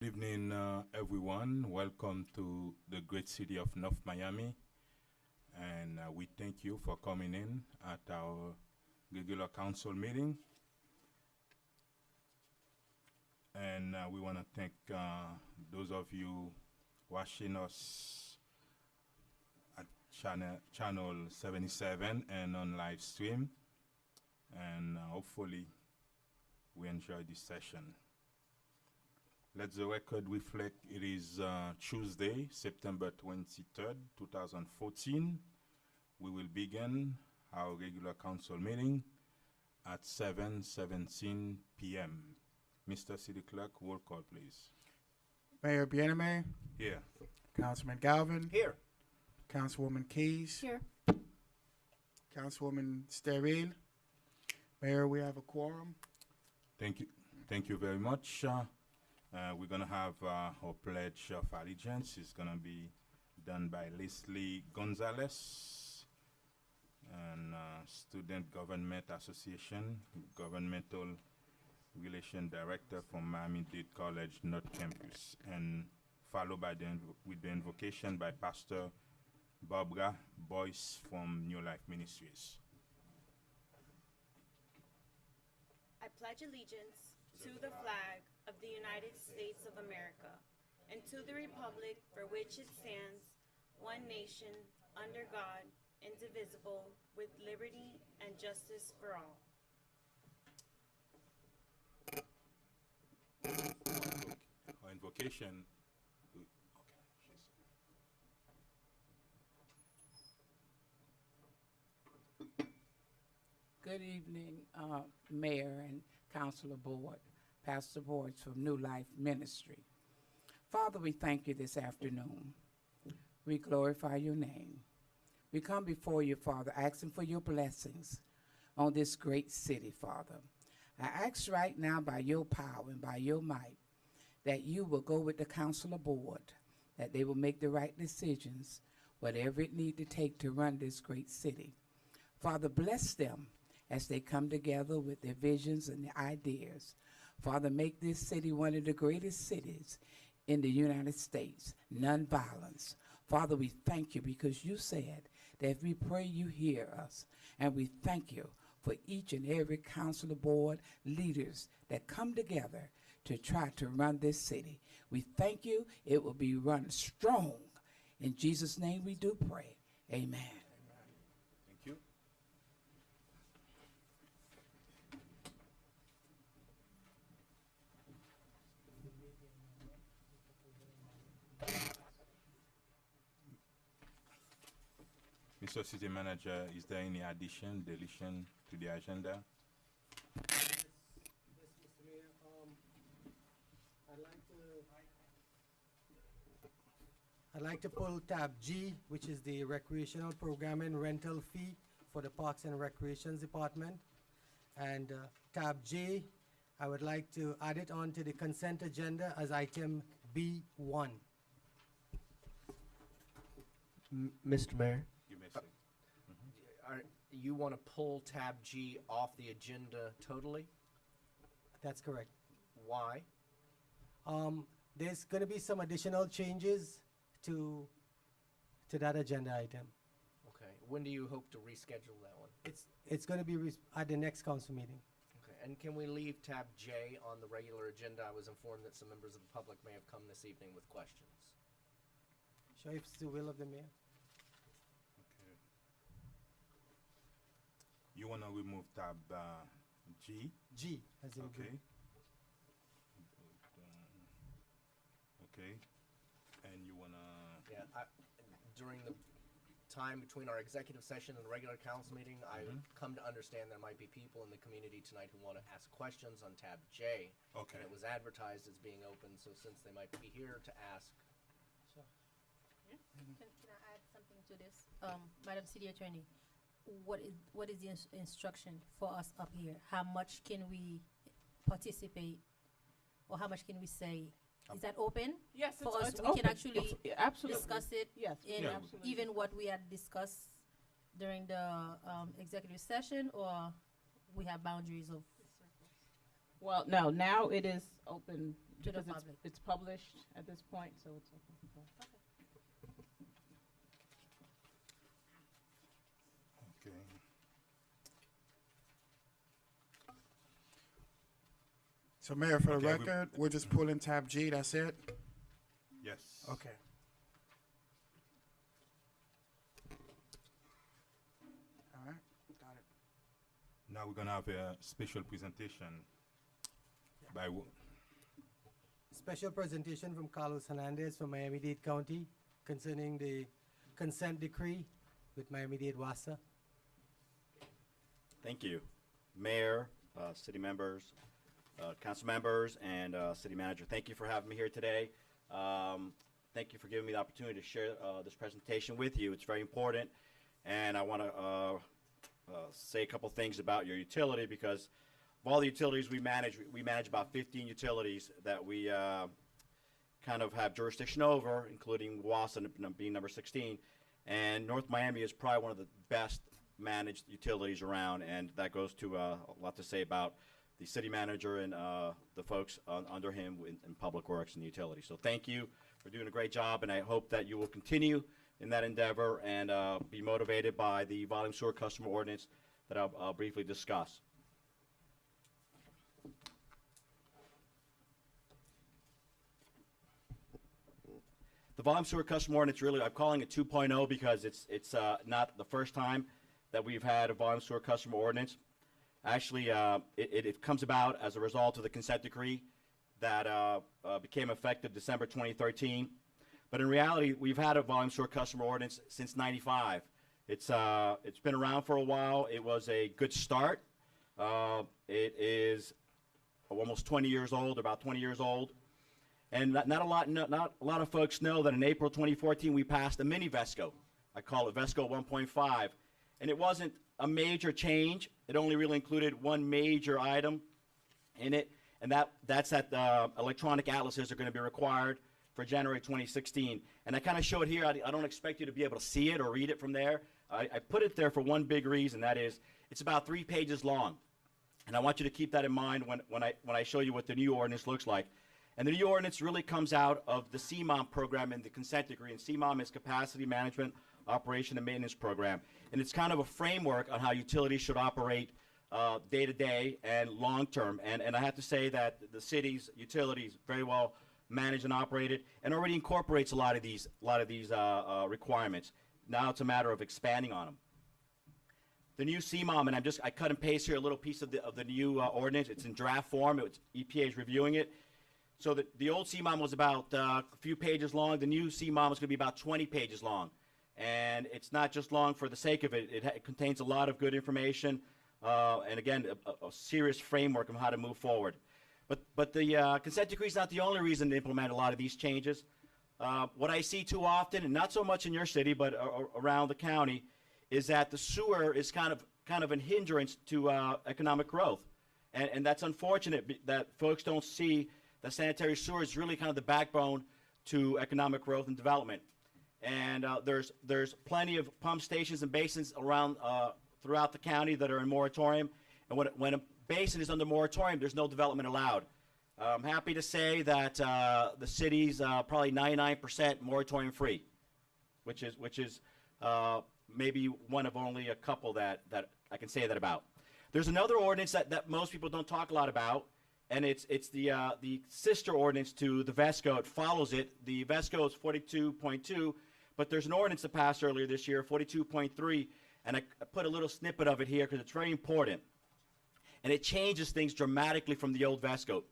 evening, everyone. Welcome to the great city of North Miami. And we thank you for coming in at our regular council meeting. And we want to thank those of you watching us at channel 77 and on live stream. And hopefully we enjoy this session. Let the record reflect it is Tuesday, September 23rd, 2014. We will begin our regular council meeting at 7:17 p.m. Mr. City Clerk, roll call, please. Mayor Bieneme, Here. Councilman Galvin, Here. Councilwoman Keys, Here. Councilwoman Steril. Mayor, we have a quorum. Thank you. Thank you very much. We're going to have our Pledge of Allegiance. It's going to be done by Leslie Gonzalez, and Student Government Association, Governmental Relation Director from Miami-Dade College North Campus, and followed by with the invocation by Pastor Barbara Boyce from New Life Ministries. I pledge allegiance to the flag of the United States of America and to the republic for which it stands, one nation, under God, indivisible, with liberty and justice for all. Our invocation. Good evening, Mayor and Councilor Board, Pastor Boards from New Life Ministry. Father, we thank you this afternoon. We glorify your name. We come before you, Father, asking for your blessings on this great city, Father. I ask right now by your power and by your might that you will go with the Councilor Board, that they will make the right decisions, whatever it need to take to run this great city. Father, bless them as they come together with their visions and their ideas. Father, make this city one of the greatest cities in the United States, nonviolence. Father, we thank you because you said that if we pray, you hear us. And we thank you for each and every council board leaders that come together to try to run this city. We thank you. It will be run strong. In Jesus' name we do pray. Amen. Thank you. Mr. City Manager, is there any addition, deletion to the agenda? Yes, Mr. Mayor. I'd like to pull tab G, which is the recreational programming rental fee for the Parks and Recreations Department. And tab J, I would like to add it onto the consent agenda as item B1. Mr. Mayor, You may say. you want to pull tab G off the agenda totally? That's correct. Why? There's going to be some additional changes to that agenda item. Okay. When do you hope to reschedule that one? It's going to be at the next council meeting. Okay. And can we leave tab J on the regular agenda? I was informed that some members of the public may have come this evening with questions. Sure, if it's the will of the mayor. Okay. You want to remove tab G? G, as in Okay. green. Okay. And you want to... Yeah. During the time between our executive session and the regular council meeting, I come to understand there might be people in the community tonight who want to ask questions on tab J. Okay. And it was advertised as being open, so since they might be here to ask. Sure. Can I add something to this? Madam City Attorney, what is the instruction for us up here? How much can we participate, or how much can we say? Is that open? Yes, For us, it's we open. can actually Absolutely. discuss it Yes. in Yeah. even what we had discussed during the executive session, or we have boundaries of. Well, no, now it is open to the Because public. it's published at this point, so it's open. Okay. So, Mayor, for the Okay, record, we're just pulling tab G. That's it. Yes. Okay. All right. Got it. Now we're gonna have a special presentation by Special presentation from Carlos Hernandez from Miami-Dade County concerning the consent decree with Miami-Dade WASA. Thank you. Mayor, city members, council members, and city manager. Thank you for having me here today. Thank you for giving me the opportunity to share this presentation with you. It's very important, and I want to say a couple things about your utility, because of all the utilities we manage about 15 utilities that we kind of have jurisdiction over, including WASA being number 16. And North Miami is probably one of the best managed utilities around, and that goes to a lot to say about the city manager and the folks under him in Public Works and utilities. So thank you for doing a great job, and I hope that you will continue in that endeavor and be motivated by the volume sewer customer ordinance that I'll briefly discuss. The volume sewer customer ordinance, really, I'm calling it 2.0 because it's not the first time that we've had a volume sewer customer ordinance. Actually, it comes about as a result of the consent decree that became effective December 2013. But in reality, we've had a volume sewer customer ordinance since '95. It's been around for a while. It was a good start. It is almost 20 years old, about 20 years old. And not a lot of folks know that in April 2014 we passed a mini VESCO. I call it VESCO 1.5, and it wasn't a major change. It only really included one major item in it, and that's that electronic atlases are going to be required for January 2016. And I kind of show it here. I don't expect you to be able to see it or read it from there. I put it there for one big reason. That is, it's about 3 pages long, and I want you to keep that in mind when I show you what the new ordinance looks like. And the new ordinance really comes out of the CMOM program and the consent decree. And CMOM is Capacity Management, Operation, and Maintenance Program. And it's kind of a framework on how utilities should operate day to day and long term. And I have to say that the city's utilities very well managed and operated, and already incorporates a lot of these requirements. Now it's a matter of expanding on them. The new CMOM, and I cut and paste here a little piece of the new ordinance. It's in draft form. EPA is reviewing it. So the old CMOM was about a few pages long. The new CMOM is going to be about 20 pages long. And it's not just long for the sake of it. It contains a lot of good information, and again, a serious framework of how to move forward. But the consent decree is not the only reason to implement a lot of these changes. What I see too often, and not so much in your city, but around the county, is that the sewer is kind of an hindrance to economic growth. And that's unfortunate that folks don't see that sanitary sewer is really kind of the backbone to economic growth and development. And there's plenty of pump stations and basins around throughout the county that are in moratorium. And when a basin is under moratorium, there's no development allowed. I'm happy to say that the city's probably 99% moratorium free, which is maybe one of only a couple that I can say that about. There's another ordinance that most people don't talk a lot about, and it's the sister ordinance to the VESCO. It follows it. The VESCO is 42.2, but there's an ordinance that passed earlier this year, 42.3, and I put a little snippet of it here because it's very important. And it changes things dramatically from the old VESCO.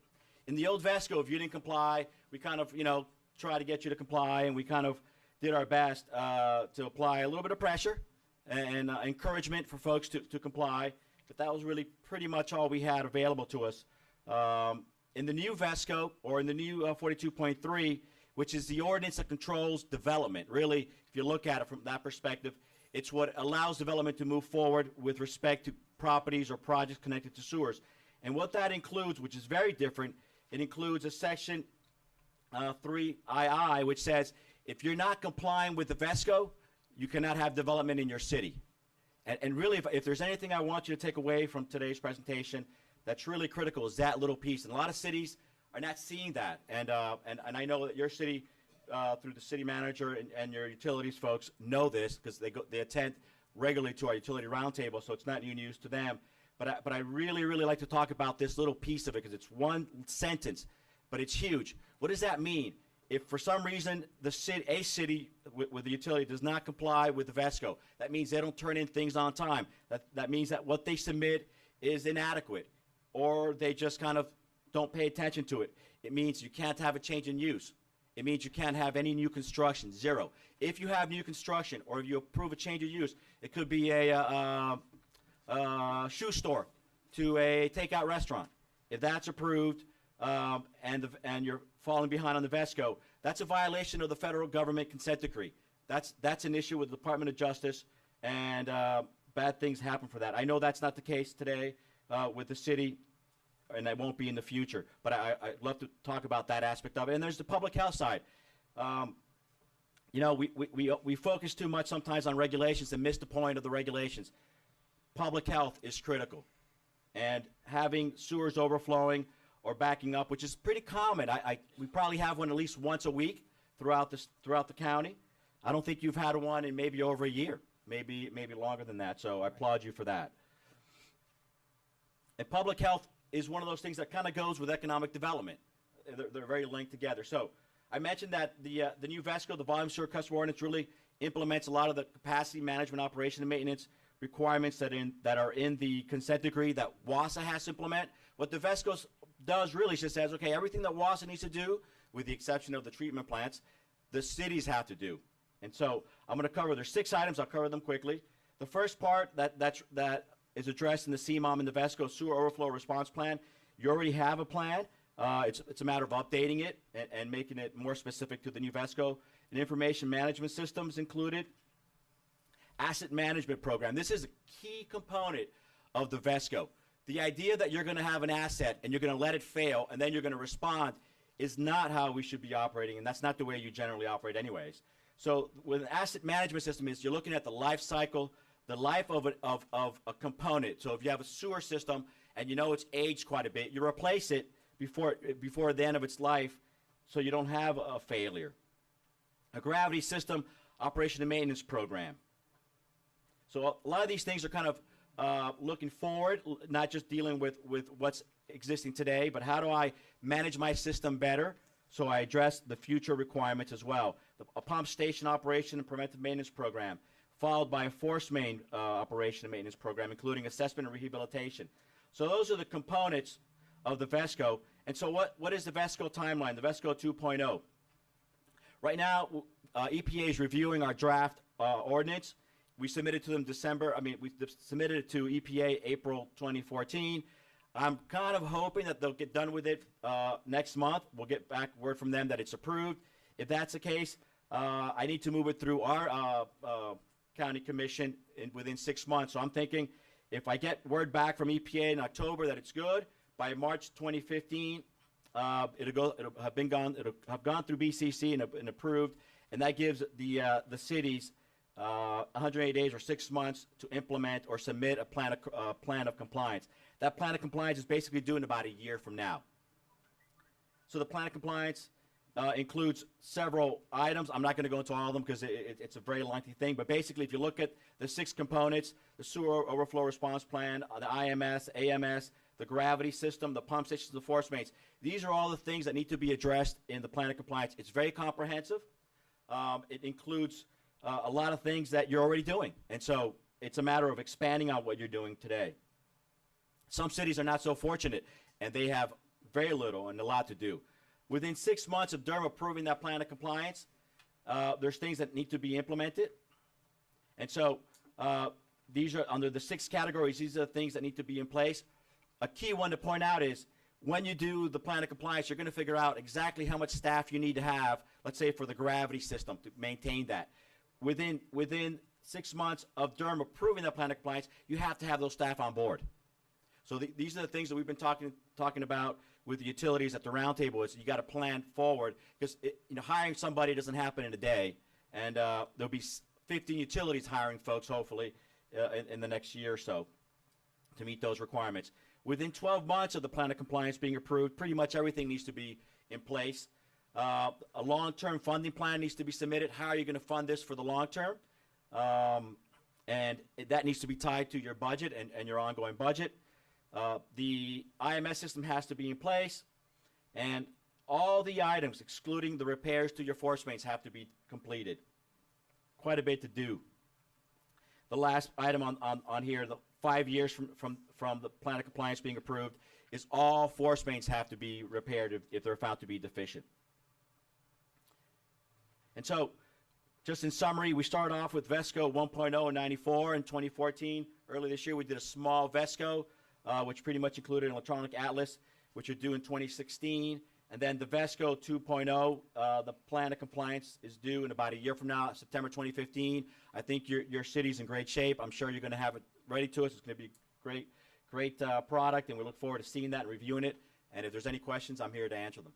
In the old VESCO, if you didn't comply, we kind of, try to get you to comply, and we kind of did our best to apply a little bit of pressure and encouragement for folks to comply, but that was really pretty much all we had available to us. In the new VESCO, or in the new 42.3, which is the ordinance that controls development, really, if you look at it from that perspective, it's what allows development to move forward with respect to properties or projects connected to sewers. And what that includes, which is very different, it includes a section 3II, which says if you're not complying with the VESCO, you cannot have development in your city. And really, if there's anything I want you to take away from today's presentation that's really critical, is that little piece. And a lot of cities are not seeing that. And I know that your city, through the city manager and your utilities folks, know this because they attend regularly to our utility roundtable, so it's not new news to them. But I really, really like to talk about this little piece of it because it's one sentence, but it's huge. What does that mean? If for some reason a city with the utility does not comply with the VESCO, that means they don't turn in things on time. That means that what they submit is inadequate, or they just kind of don't pay attention to it. It means you can't have a change in use. It means you can't have any new construction, zero. If you have new construction or if you approve a change of use, it could be a shoe store to a takeout restaurant. If that's approved and you're falling behind on the VESCO, that's a violation of the federal government consent decree. That's an issue with the Department of Justice, and bad things happen for that. I know that's not the case today with the city, and that won't be in the future. But I'd love to talk about that aspect of it. And there's the public health side. You know, we focus too much sometimes on regulations and miss the point of the regulations. Public health is critical. And having sewers overflowing or backing up, which is pretty common. We probably have one at least once a week throughout the county. I don't think you've had one in maybe over a year, maybe longer than that. So I applaud you for that. And public health is one of those things that kind of goes with economic development. They're very linked together. So I mentioned that the new VESCO, the Volume Sewer Customer Ordinance, really implements a lot of the capacity management, operation, and maintenance requirements that are in the consent decree that WASA has to implement. What the VESCO does really just says, okay, everything that WASA needs to do, with the exception of the treatment plants, the cities have to do. And so I'm going to cover, there's 6 items, I'll cover them quickly. The first part that is addressed in the CMOM and the VESCO Sewer Overflow Response Plan. You already have a plan. It's a matter of updating it and making it more specific to the new VESCO. An information management systems included. Asset management program. This is a key component of the VESCO. The idea that you're going to have an asset and you're going to let it fail and then you're going to respond is not how we should be operating, and that's not the way you generally operate anyways. So with an asset management system is you're looking at the life cycle, the life of a component. So if you have a sewer system and you know it's aged quite a bit, you replace it before the end of its life so you don't have a failure. A gravity system operation and maintenance program. So a lot of these things are kind of looking forward, not just dealing with what's existing today, but how do I manage my system better so I address the future requirements as well. A pump station operation and preventive maintenance program, followed by a force main operation and maintenance program, including assessment and rehabilitation. So those are the components of the VESCO. And so what is the VESCO timeline, the VESCO 2.0? Right now, EPA is reviewing our draft ordinance. We submitted to them we submitted it to EPA April 2014. I'm kind of hoping that they'll get done with it next month. We'll get back word from them that it's approved. If that's the case, I need to move it through our county commission within 6 months. So I'm thinking if I get word back from EPA in October that it's good, by March 2015, it'll have gone through BCC and approved, and that gives the cities 180 days or 6 months to implement or submit a plan of compliance. That plan of compliance is basically due in about a year from now. So the plan of compliance includes several items. I'm not going to go into all of them because it's a very lengthy thing, but basically if you look at the 6 components, the sewer overflow response plan, the IMS, AMS, the gravity system, the pump stations, the force mains, these are all the things that need to be addressed in the plan of compliance. It's very comprehensive. It includes a lot of things that you're already doing, and so it's a matter of expanding on what you're doing today. Some cities are not so fortunate, and they have very little and a lot to do. Within 6 months of Durham approving that plan of compliance, there's things that need to be implemented. And so these are under the 6 categories. These are the things that need to be in place. A key one to point out is when you do the plan of compliance, you're going to figure out exactly how much staff you need to have, let's say for the gravity system, to maintain that. Within 6 months of Durham approving that plan of compliance, you have to have those staff on board. So these are the things that we've been talking about with the utilities at the roundtable. Is you got to plan forward because hiring somebody doesn't happen in a day, and there'll be 15 utilities hiring folks hopefully in the next year or so to meet those requirements. Within 12 months of the plan of compliance being approved, pretty much everything needs to be in place. A long-term funding plan needs to be submitted. How are you going to fund this for the long term? And that needs to be tied to your budget and your ongoing budget. The IMS system has to be in place, and all the items, excluding the repairs to your force mains, have to be completed. Quite a bit to do. The last item on here, the 5 years from the plan of compliance being approved, is all force mains have to be repaired if they're found to be deficient. And so, just in summary, we started off with VESCO 1.0 in 94 and 2014. Early this year, we did a small VESCO, which pretty much included an electronic atlas, which are due in 2016. And then the VESCO 2.0, the plan of compliance is due in about a year from now, September 2015. I think your city's in great shape. I'm sure you're going to have it ready to us. It's going to be a great product, and we look forward to seeing that and reviewing it. And if there's any questions, I'm here to answer them.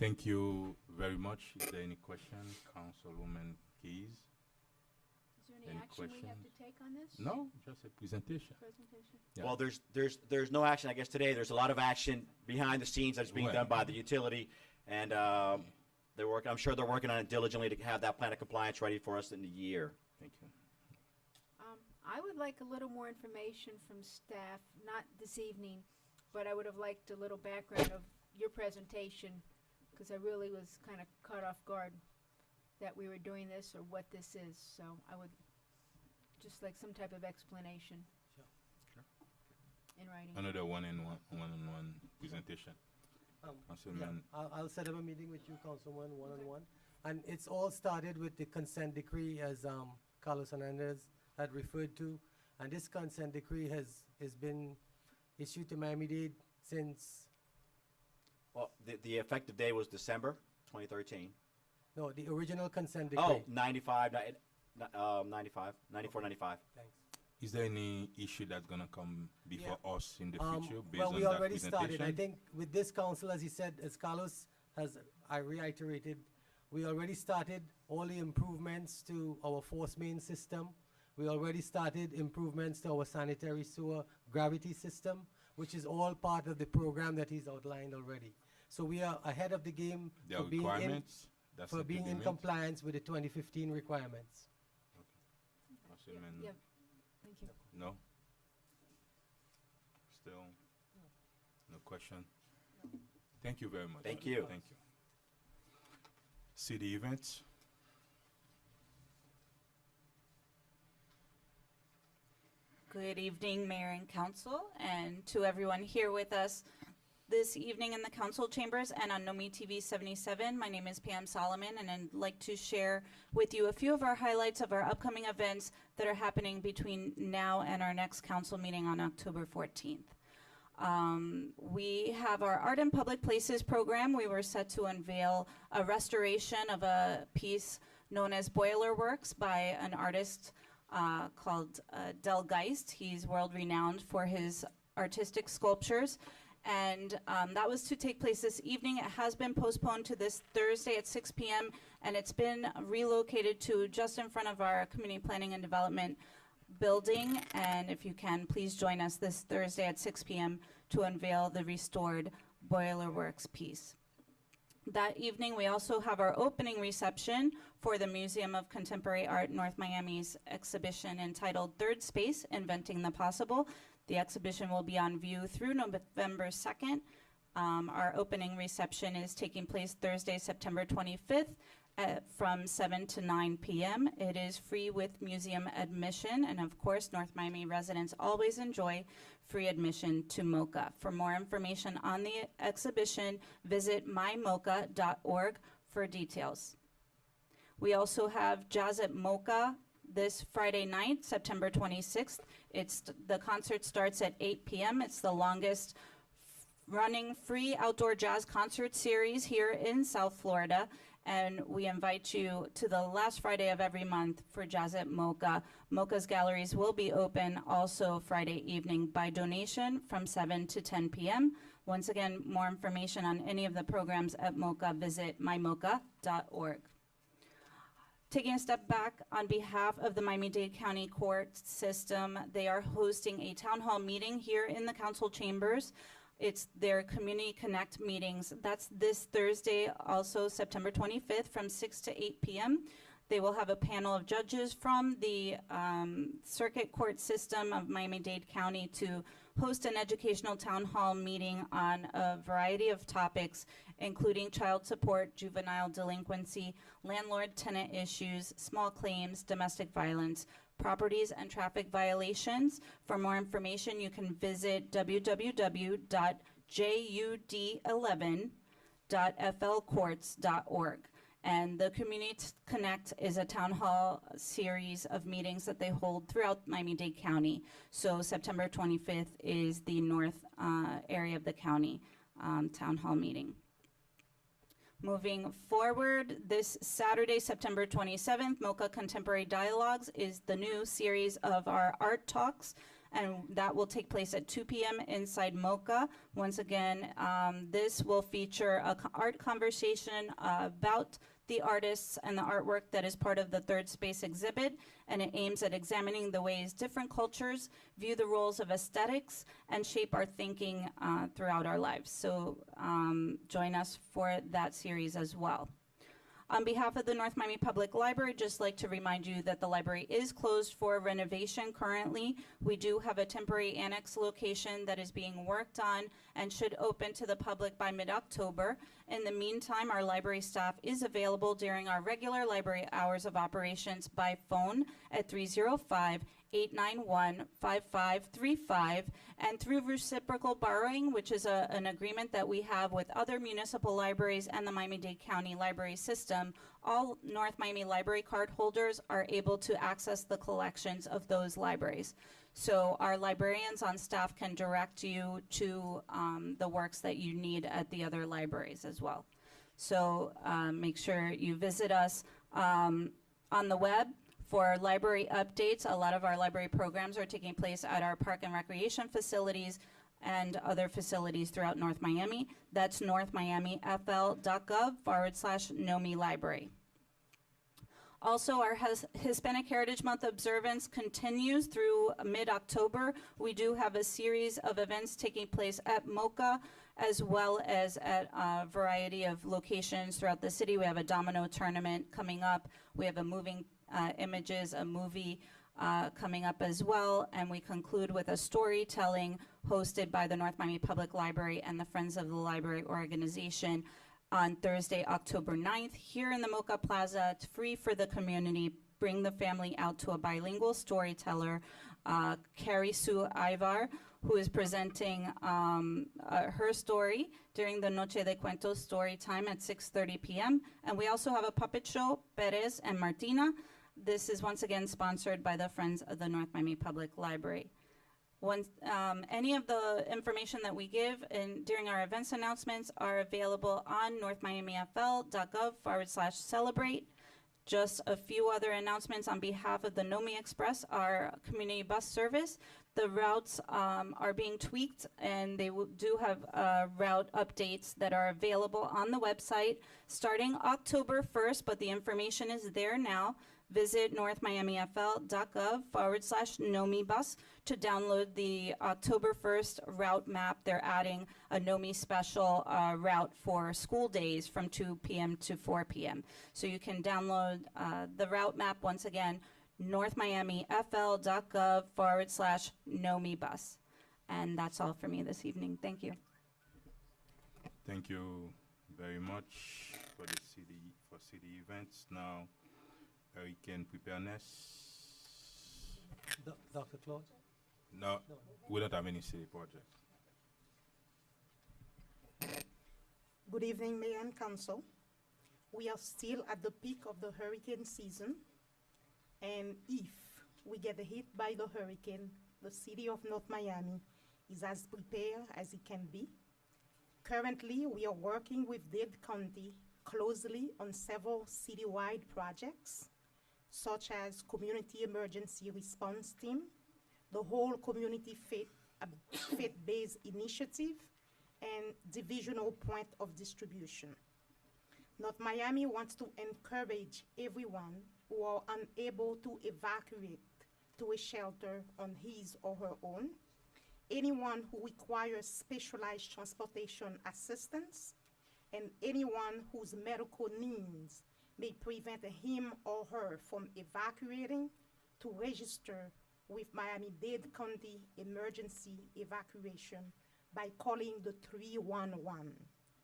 Thank you very much. Is there any question, Councilwoman Keys? Is there any Any action we have questions? to take on this? No, just a presentation. Presentation? Yeah. Well, there's no action, I guess, today. There's a lot of action behind the scenes that's being Right. done by the utility, and they're working. I'm sure they're working on it diligently to have that plan of compliance ready for us in a year. Thank you. I would like a little more information from staff, not this evening, but I would have liked a little background of your presentation, because I really was kind of caught off guard that we were doing this or what this is. So I would just like some type of explanation. Sure. In writing. Another one-on-one presentation. Councilman. I'll set up a meeting with you, Councilman, one-on-one. And it's all started with the consent decree, as Carlos Hernandez had referred to. And this consent decree has been issued to Miami-Dade since, Well, the effective day was December 2013. no, the original consent decree. Oh, 95, 94, 95. Thanks. Is there any issue that's gonna come before us in the future based Well, on we that already started. I presentation? think with this council, as he said, as Carlos has, I reiterated, we already started all the improvements to our force main system. We already started improvements to our sanitary sewer gravity system, which is all part of the program that he's outlined already. So we are ahead of the game There for are being in, requirements? That's for the being in agreement? compliance with the 2015 requirements. Councilman, Yeah. Thank you. no? Still? No question? Thank you very much. Thank you. Thank you. City events? Good evening, Mayor and Council, and to everyone here with us this evening in the Council Chambers and on NoMi TV 77. My name is Pam Solomon, and I'd like to share with you a few of our highlights of our upcoming events that are happening between now and our next Council meeting on October 14th. We have our Art in Public Places program. We were set to unveil a restoration of a piece known as Boiler Works by an artist called Del Geist. He's world renowned for his artistic sculptures. And that was to take place this evening. It has been postponed to this Thursday at 6 p.m. and it's been relocated to just in front of our Community Planning and Development building. And if you can, please join us this Thursday at 6 p.m. to unveil the restored Boiler Works piece. That evening, we also have our opening reception for the Museum of Contemporary Art North Miami's exhibition entitled Third Space, Inventing the Possible. The exhibition will be on view through November 2nd. Our opening reception is taking place Thursday, September 25th from 7 to 9 p.m. It is free with museum admission, and of course, North Miami residents always enjoy free admission to MoCA. For more information on the exhibition, visit mymoca.org for details. We also have Jazz at MoCA this Friday night, September 26th. The concert starts at 8 p.m. It's the longest running free outdoor jazz concert series here in South Florida. And we invite you to the last Friday of every month for Jazz at MoCA. MoCA's galleries will be open also Friday evening by donation from 7 to 10 p.m. Once again, more information on any of the programs at MoCA, visit mymoca.org. Taking a step back, on behalf of the Miami-Dade County Court System, they are hosting a town hall meeting here in the council chambers. It's their Community Connect meetings. That's this Thursday, also September 25th, from 6 to 8 p.m. They will have a panel of judges from the circuit court system of Miami-Dade County to host an educational town hall meeting on a variety of topics, including child support, juvenile delinquency, landlord-tenant issues, small claims, domestic violence, properties and traffic violations. For more information, you can visit www.jud11.flcourts.org. And the Community Connect is a town hall series of meetings that they hold throughout Miami-Dade County. So September 25th is the north area of the county town hall meeting. Moving forward, this Saturday, September 27th, Mocha Contemporary Dialogues is the new series of our art talks, and that will take place at 2 p.m. inside Mocha. Once again, this will feature an art conversation about the artists and the artwork that is part of the Third Space exhibit, and it aims at examining the ways different cultures view the roles of aesthetics and shape our thinking throughout our lives. So join us for that series as well. On behalf of the North Miami Public Library, just like to remind you that the library is closed for renovation currently. We do have a temporary annex location that is being worked on and should open to the public by mid-October. In the meantime, our library staff is available during our regular library hours of operations by phone at 305-891-5535 and through reciprocal borrowing, which is an agreement that we have with other municipal libraries and the Miami-Dade County Library System. All North Miami Library card holders are able to access the collections of those libraries. So our librarians on staff can direct you to the works that you need at the other libraries as well. So make sure you visit us on the web for library updates. A lot of our library programs are taking place at our park and recreation facilities and other facilities throughout North Miami. That's northmiamifl.gov/NoMi Library. Also, our Hispanic Heritage Month observance continues through mid-October. We do have a series of events taking place at Mocha as well as at a variety of locations throughout the city. We have a domino tournament coming up. We have a moving images, a movie coming up as well. And we conclude with a storytelling hosted by the North Miami Public Library and the Friends of the Library organization on Thursday, October 9th, here in the Mocha Plaza. It's free for the community. Bring the family out to a bilingual storyteller, Carrie Sue Ivar, who is presenting her story during the Noche de Cuentos story time at 6:30 p.m. And we also have a puppet show, Perez and Martina. This is once again sponsored by the Friends of the North Miami Public Library. Any of the information that we give during our events announcements are available on northmiamifl.gov/celebrate. Just a few other announcements on behalf of the NoMi Express, our community bus service. The routes are being tweaked, and they do have route updates that are available on the website starting October 1st, but the information is there now. Visit northmiamifl.gov/NoMi bus to download the October 1st route map. They're adding a NoMi special route for school days from 2 p.m. to 4 p.m. So you can download the route map once again, northmiamifl.gov/NoMi bus. And that's all for me this evening. Thank you. Thank you very much for the city events. Now, hurricane preparedness. Dr. Claude? No, we don't have any city project. Good evening, Mayor and Council. We are still at the peak of the hurricane season, and if we get hit by the hurricane, the city of North Miami is as prepared as it can be. Currently, we are working with Dade County closely on several citywide projects, such as Community Emergency Response Team, the whole Community Faith-Based Initiative, and Divisional Point of Distribution. North Miami wants to encourage everyone who are unable to evacuate to a shelter on his or her own, anyone who requires specialized transportation assistance, and anyone whose medical needs may prevent him or her from evacuating to register with Miami-Dade County Emergency Evacuation by calling the 311.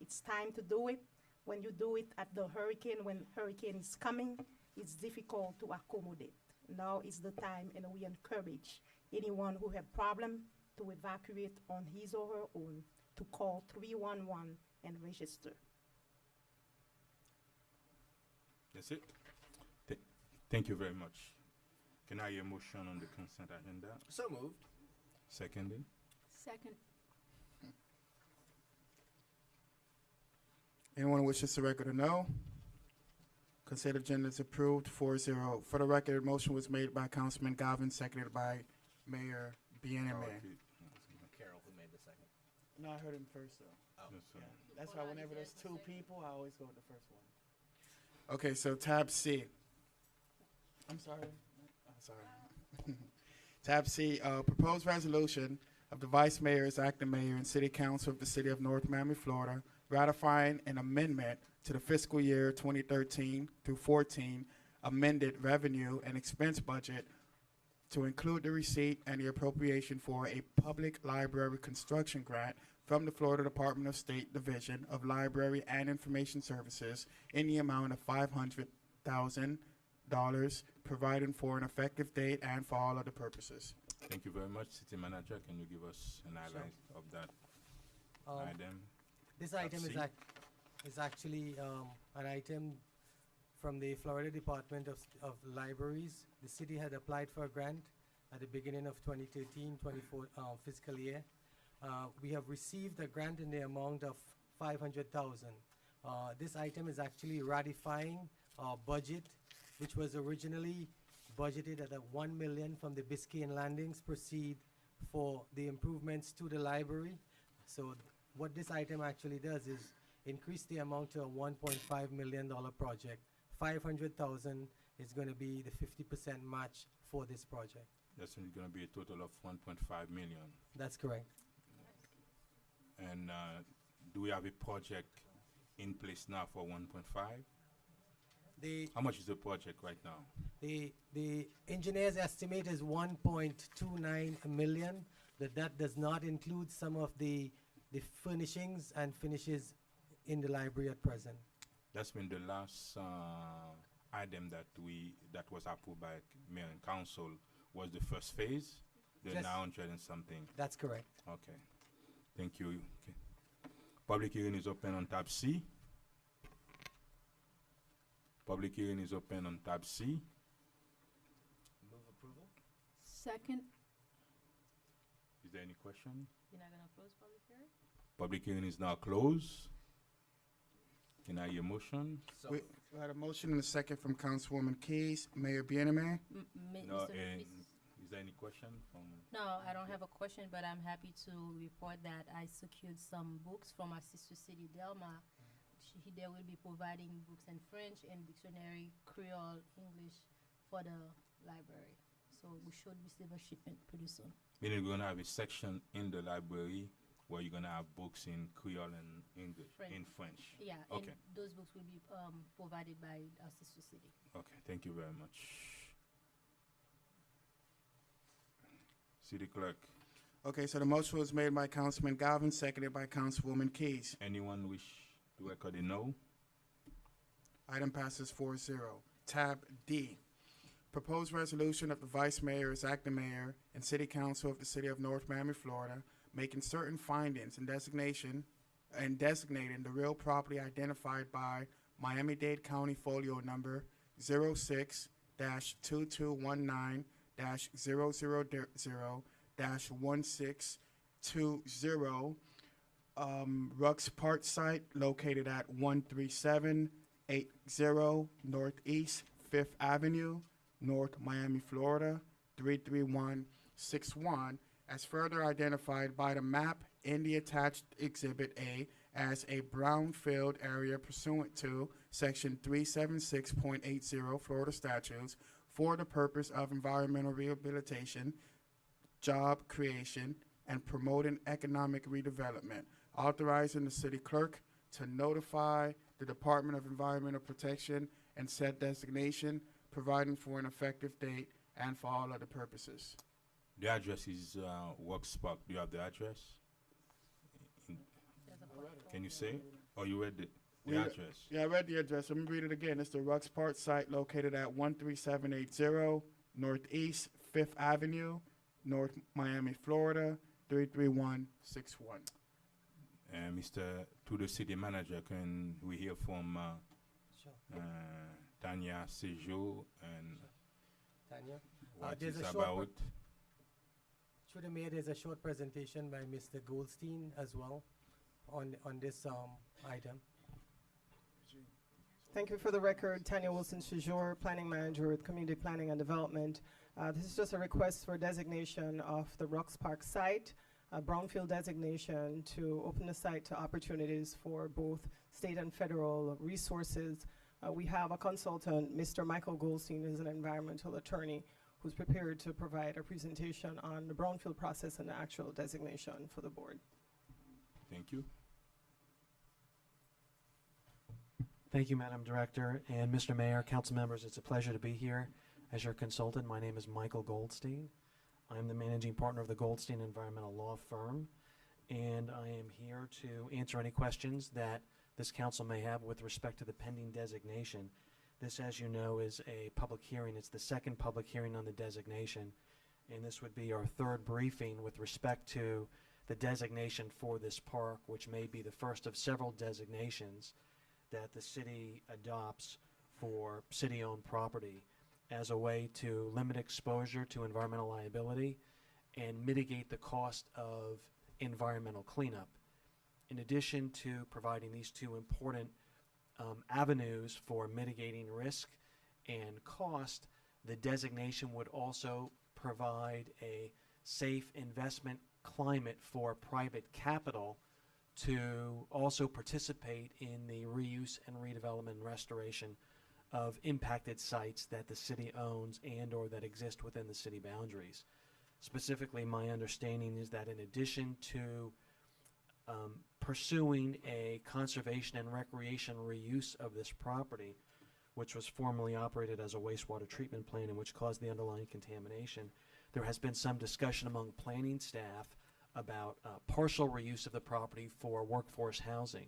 It's time to do it. When you do it at the hurricane, when hurricane is coming, it's difficult to accommodate. Now is the time, and we encourage anyone who have problem to evacuate on his or her own to call 311 and register. That's it. Thank you very much. Can I hear a motion on the consent agenda? So moved. Seconded. Second. Anyone wishes to record a no? Consent agenda is approved 4-0. For the record, motion was made by Councilman Galvin, seconded by Mayor Bieneme. Carol, who made the second? No, I heard him first, though. Oh. Yes, sir. That's why whenever there's two people, I always go with the first one. Okay, so tab C. I'm sorry. Sorry. Tab C, proposed resolution of the Vice Mayor's Acting Mayor and City Council of the City of North Miami, Florida, ratifying an amendment to the fiscal year 2013 through 14 amended revenue and expense budget to include the receipt and the appropriation for a public library construction grant from the Florida Department of State Division of Library and Information Services in the amount of $500,000, providing for an effective date and for all other purposes. Thank you very much, City Manager. Can you give us an highlight of that item? This item C. is actually an item from the Florida Department of Libraries. The city had applied for a grant at the beginning of 2013-24 fiscal year. We have received a grant in the amount of $500,000. This item is actually ratifying our budget, which was originally budgeted at $1 million from the Biscayne Landings proceed for the improvements to the library. So what this item actually does is increase the amount to a $1.5 million project. $500,000 is going to be the 50% match for this project. That's going to be a total of 1.5 million. That's correct. And do we have a project in place now for 1.5? How much is the project right now? The engineer's estimate is 1.29 million. That does not include some of the furnishings and finishes in the library at present. That's been the last item that was approved by Mayor and Council was the first phase, the Yes. 900 and something. That's correct. Okay. Thank you. Okay. Public hearing is open on tab C. Public hearing is open on tab C. Move approval? Second. Is there any question? You're not gonna close public hearing? Public hearing is now closed. Can I hear a motion? So We moved. we had a motion and a second from Councilwoman Keys. Mayor Bieneme. No, Mr. and Miss- is there any question from? No, I don't have a question, but I'm happy to report that I secured some books from our sister city, Delma. They will be providing books in French and dictionary, Creole, English for the library. So we should receive a shipment pretty soon. Meaning we're gonna have a section in the library where you're gonna have books in Creole and English, French. in French. Yeah, Okay. and those books will be provided by our sister city. Okay, thank you very much. City Clerk, Okay, so the motion was made by Councilman Galvin, seconded by Councilwoman Keys. anyone wish to record a no? Item passes 4-0. Tab D, proposed resolution of the Vice Mayor's Acting Mayor and City Council of the City of North Miami, Florida, making certain findings and designating the real property identified by Miami-Dade County Folio Number 06-2219-000-1620 Rux Park site located at 13780 Northeast 5th Avenue, North Miami, Florida 33161, as further identified by the map in the attached Exhibit A as a brownfield area pursuant to Section 376.80 Florida statutes for the purpose of environmental rehabilitation, job creation, and promoting economic redevelopment, authorizing the city clerk to notify the Department of Environmental Protection and said designation, providing for an effective date and for all other purposes. The address is Works Park. Do you have the address? Can you say it? Or you read the address? Yeah, I read the address. Let me read it again. It's the Rux Park site located at 13780 Northeast 5th Avenue, North Miami, Florida, 33161. And Mr. To the city manager, can we hear from Sure. Tanya Sejour and Tanya? what There's it's a short about? Through the mayor, there's a short presentation by Mr. Goldstein as well on this item. Thank you. For the record, Tanya Wilson Sejour, Planning Manager with Community Planning and Development. This is just a request for designation of the Rocks Park site, a brownfield designation to open the site to opportunities for both state and federal resources. We have a consultant, Mr. Michael Goldstein, who's an environmental attorney, who's prepared to provide a presentation on the brownfield process and the actual designation for the board. Thank you. Thank you, Madam Director, and Mr. Mayor, council members. It's a pleasure to be here as your consultant. My name is Michael Goldstein. I'm the managing partner of the Goldstein Environmental Law Firm, and I am here to answer any questions that this council may have with respect to the pending designation. This, as you know, is a public hearing. It's the second public hearing on the designation, and this would be our third briefing with respect to the designation for this park, which may be the first of several designations that the city adopts for city-owned property as a way to limit exposure to environmental liability and mitigate the cost of environmental cleanup. In addition to providing these two important avenues for mitigating risk and cost, the designation would also provide a safe investment climate for private capital to also participate in the reuse and redevelopment and restoration of impacted sites that the city owns and or that exist within the city boundaries. Specifically, my understanding is that in addition to pursuing a conservation and recreation reuse of this property, which was formerly operated as a wastewater treatment plant and which caused the underlying contamination, there has been some discussion among planning staff about partial reuse of the property for workforce housing.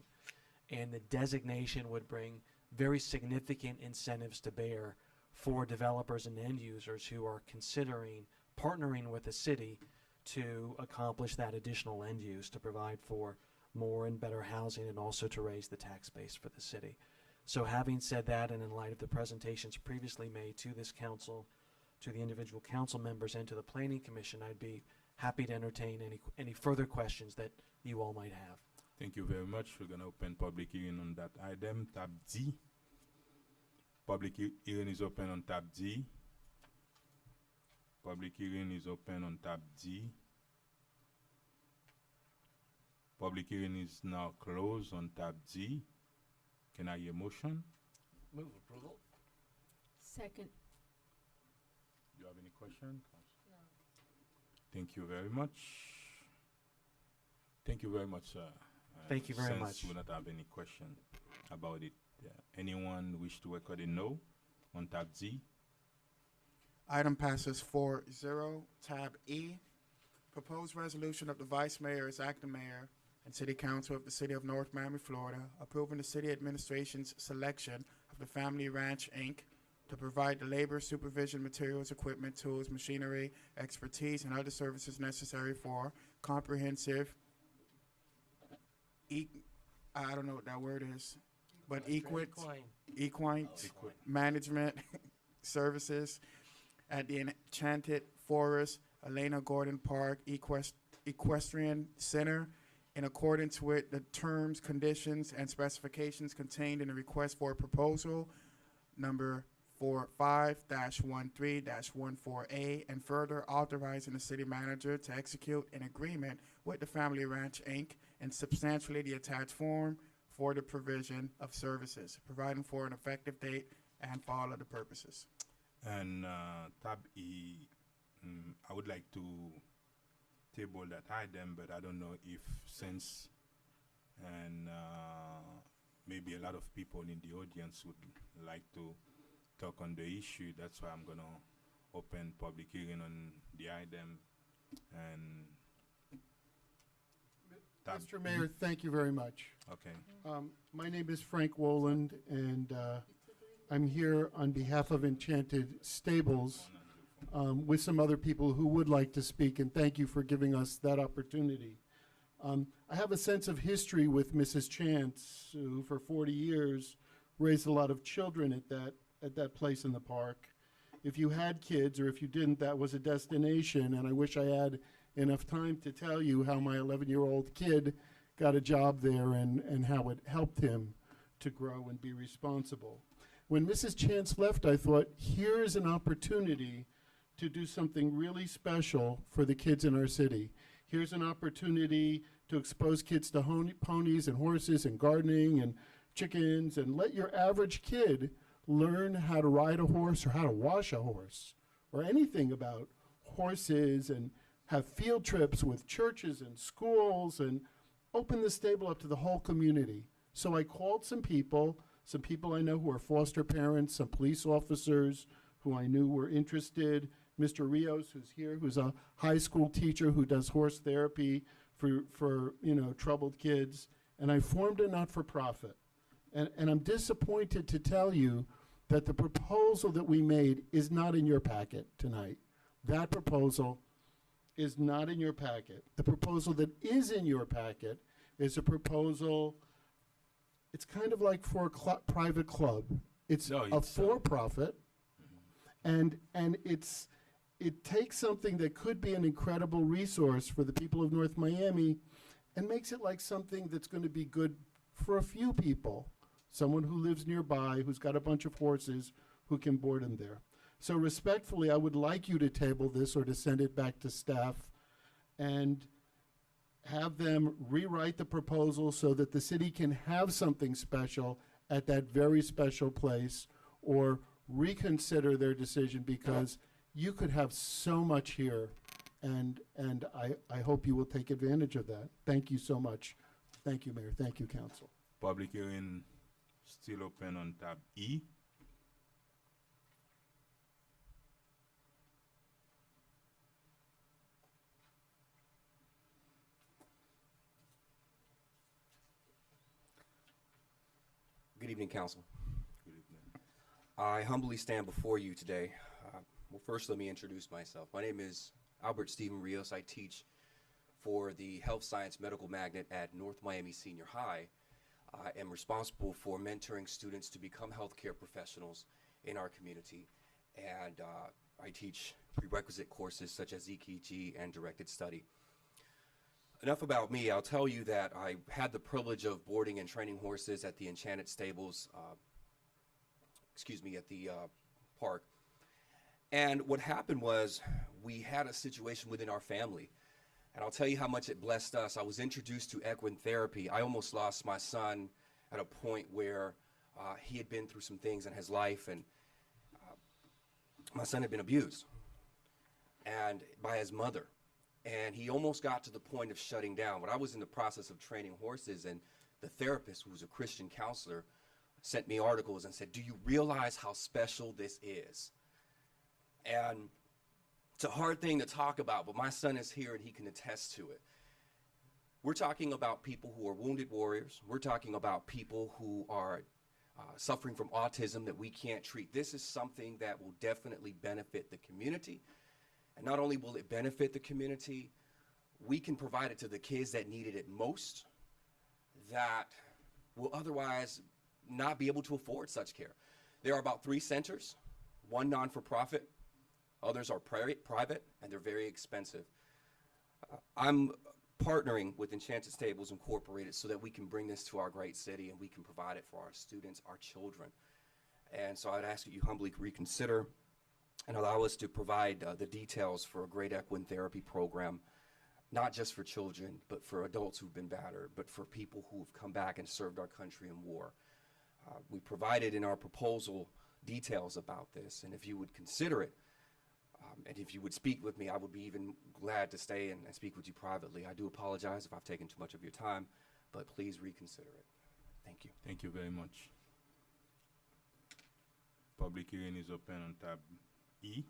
And the designation would bring very significant incentives to bear for developers and end users who are considering partnering with the city to accomplish that additional end use, to provide for more and better housing and also to raise the tax base for the city. So having said that, and in light of the presentations previously made to this council, to the individual council members and to the Planning Commission, I'd be happy to entertain any further questions that you all might have. Thank you very much. We're going to open public hearing on that item, tab D. Public hearing is open on tab D. Public hearing is open on tab D. Public hearing is now closed on tab D. Can I hear motion? Move approval. Second. Do you have any question? No. Thank you very much. Thank you very much, sir. Thank you very Since much. we don't have any question about it, anyone wish to record a no on tab Z? Item passes 4-0. Tab E, proposed resolution of the Vice Mayor as acting mayor and City Council of the City of North Miami, Florida, approving the city administration's selection of the Family Ranch, Inc. to provide the labor, supervision, materials, equipment, tools, machinery, expertise, and other services necessary for comprehensive, I don't know what that word is, but equine management services at the Enchanted Forest, Elena Gordon Park Equestrian Center, in accordance with the terms, conditions, and specifications contained in the request for a proposal number 5-13-14A, and further authorizing the city manager to execute an agreement with the Family Ranch, Inc. in substantially the attached form for the provision of services, providing for an effective date and for all of the purposes. And tab E, I would like to table that item, but I don't know if since and maybe a lot of people in the audience would like to talk on the issue. That's why I'm gonna open public hearing on the item. And tab Mr. Mayor, thank you very much. Okay. My name is Frank Woland, and I'm here on behalf of Enchanted Stables with some other people who would like to speak, and thank you for giving us that opportunity. I have a sense of history with Mrs. Chance, who for 40 years raised a lot of children at that place in the park. If you had kids, or if you didn't, that was a destination, and I wish I had enough time to tell you how my 11-year-old kid got a job there and how it helped him to grow and be responsible. When Mrs. Chance left, I thought, here's an opportunity to do something really special for the kids in our city. Here's an opportunity to expose kids to ponies and horses and gardening and chickens, and let your average kid learn how to ride a horse or how to wash a horse or anything about horses, and have field trips with churches and schools, and open the stable up to the whole community. So I called some people I know who are foster parents, some police officers who I knew were interested, Mr. Rios, who's here, who's a high school teacher who does horse therapy for troubled kids, and I formed a not-for-profit. And I'm disappointed to tell you that the proposal that we made is not in your packet tonight. That proposal is not in your packet. The proposal that is in your packet is a proposal, it's kind of like for a private club. It's a for-profit, and it takes something that could be an incredible resource for the people of North Miami and makes it like something that's going to be good for a few people. Someone who lives nearby, who's got a bunch of horses, who can board them there. So respectfully, I would like you to table this or to send it back to staff and have them rewrite the proposal so that the city can have something special at that very special place, or reconsider their decision, because you could have so much here, and I hope you will take advantage of that. Thank you so much. Thank you, Mayor. Thank you, Council. Public hearing still open on tab E. Good evening, Council. Good evening. I humbly stand before you today. Well, first let me introduce myself. My name is Albert Stephen Rios. I teach for the Health Science Medical Magnet at North Miami Senior High. I am responsible for mentoring students to become healthcare professionals in our community, and I teach prerequisite courses such as EKG and directed study. Enough about me. I'll tell you that I had the privilege of boarding and training horses at the Enchanted Stables, at the park. And what happened was we had a situation within our family. And I'll tell you how much it blessed us. I was introduced to equine therapy. I almost lost my son at a point where he had been through some things in his life, and my son had been abused and by his mother. And he almost got to the point of shutting down. But I was in the process of training horses, and the therapist, who was a Christian counselor, sent me articles and said, "Do you realize how special this is?" And it's a hard thing to talk about, but my son is here and he can attest to it. We're talking about people who are wounded warriors. We're talking about people who are suffering from autism that we can't treat. This is something that will definitely benefit the community. And not only will it benefit the community, we can provide it to the kids that needed it most, that will otherwise not be able to afford such care. There are about 3 centers, one non-for-profit, others are private, and they're very expensive. I'm partnering with Enchanted Stables Incorporated so that we can bring this to our great city and we can provide it for our students, our children. And so I'd ask that you humbly reconsider and allow us to provide the details for a great equine therapy program, not just for children, but for adults who've been battered, but for people who have come back and served our country in war. We provided in our proposal details about this, and if you would consider it, and if you would speak with me, I would be even glad to stay and speak with you privately. I do apologize if I've taken too much of your time, but please reconsider it. Thank you. Thank you very much. Public hearing is open on tab E.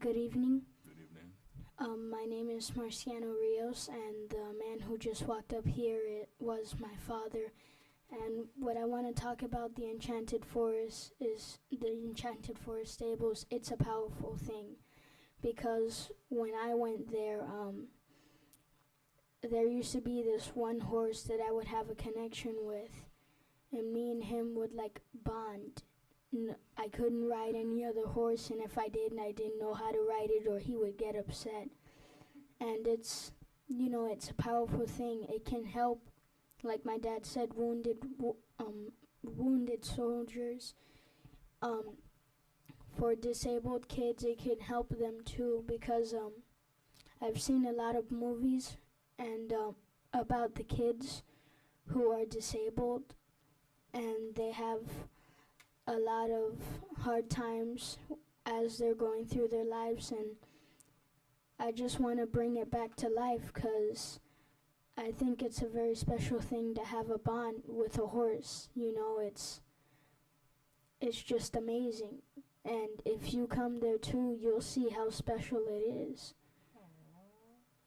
Good evening. Good evening. My name is Marciano Rios, and the man who just walked up here, it was my father. And what I want to talk about the Enchanted Forest is the Enchanted Forest stables. It's a powerful thing, because when I went there, there used to be this one horse that I would have a connection with, and me and him would like bond. I couldn't ride any other horse, and if I did and I didn't know how to ride it, or he would get upset. And it's, you know, it's a powerful thing. It can help, like my dad said, wounded soldiers. For disabled kids, it can help them too, because I've seen a lot of movies and about the kids who are disabled, and they have a lot of hard times as they're going through their lives, and I just want to bring it back to life, because I think it's a very special thing to have a bond with a horse. You know, it's just amazing, and if you come there too, you'll see how special it is.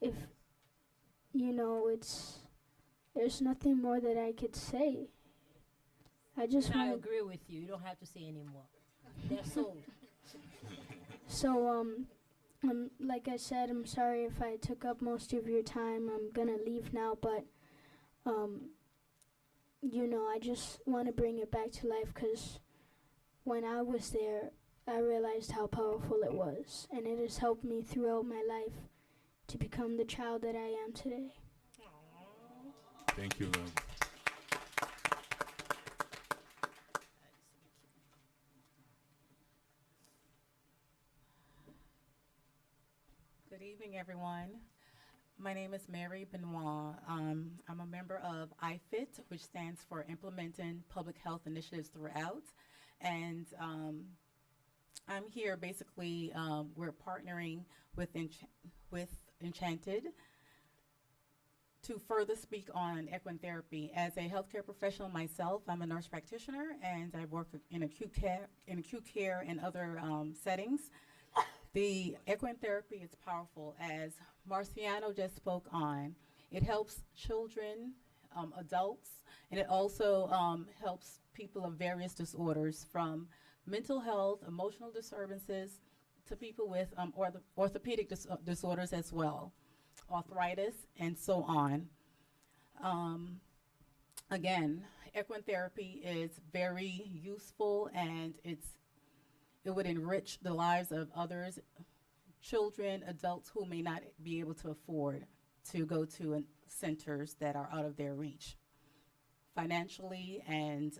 If you know, there's nothing more that I could say. I just I want agree with you. You don't have to say anymore. They're sold. So, like I said, I'm sorry if I took up most of your time. I'm gonna leave now, but, you know, I just want to bring it back to life, because when I was there, I realized how powerful it was, and it has helped me throughout my life to become the child that I am today. Thank you. Good evening, everyone. My name is Mary Benoit. I'm a member of IFIT, which stands for Implementing Public Health Initiatives Throughout. And I'm here basically, we're partnering with Enchanted to further speak on equine therapy. As a healthcare professional myself, I'm a nurse practitioner, and I work in acute care and other settings. The equine therapy is powerful, as Marciano just spoke on. It helps children, adults, and it also helps people of various disorders, from mental health, emotional disturbances, to people with orthopedic disorders as well, arthritis, and so on. Again, equine therapy is very useful, and it would enrich the lives of others, children, adults who may not be able to afford to go to centers that are out of their reach, financially and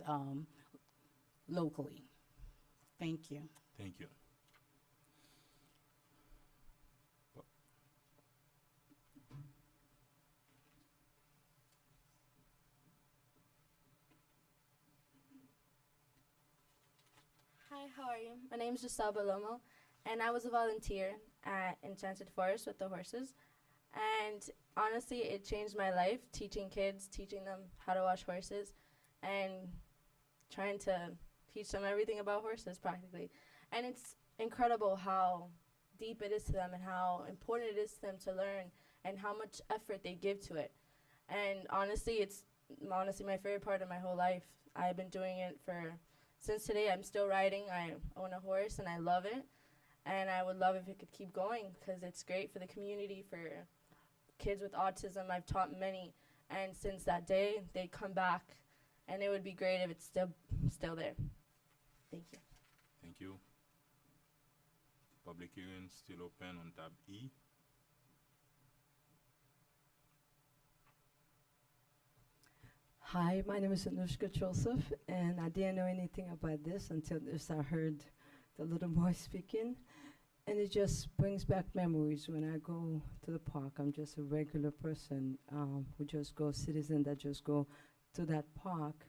locally. Thank you. Thank you. Hi, how are you? My name is Giselle Balomo, and I was a volunteer at Enchanted Forest with the horses. And honestly, it changed my life, teaching kids, teaching them how to wash horses, and trying to teach them everything about horses practically. And it's incredible how deep it is to them and how important it is to them to learn and how much effort they give to it. And honestly, it's honestly my favorite part of my whole life. I've been doing it since today. I'm still riding. I own a horse, and I love it. And I would love if it could keep going, because it's great for the community, for kids with autism. I've taught many, and since that day, they come back, and it would be great if it's still there. Thank you. Thank you. Public hearing still open on tab E. Hi, my name is Anushka Joseph, and I didn't know anything about this until just I heard the little boy speaking. And it just brings back memories when I go to the park. I'm just a regular person who just goes, citizen that just go to that park.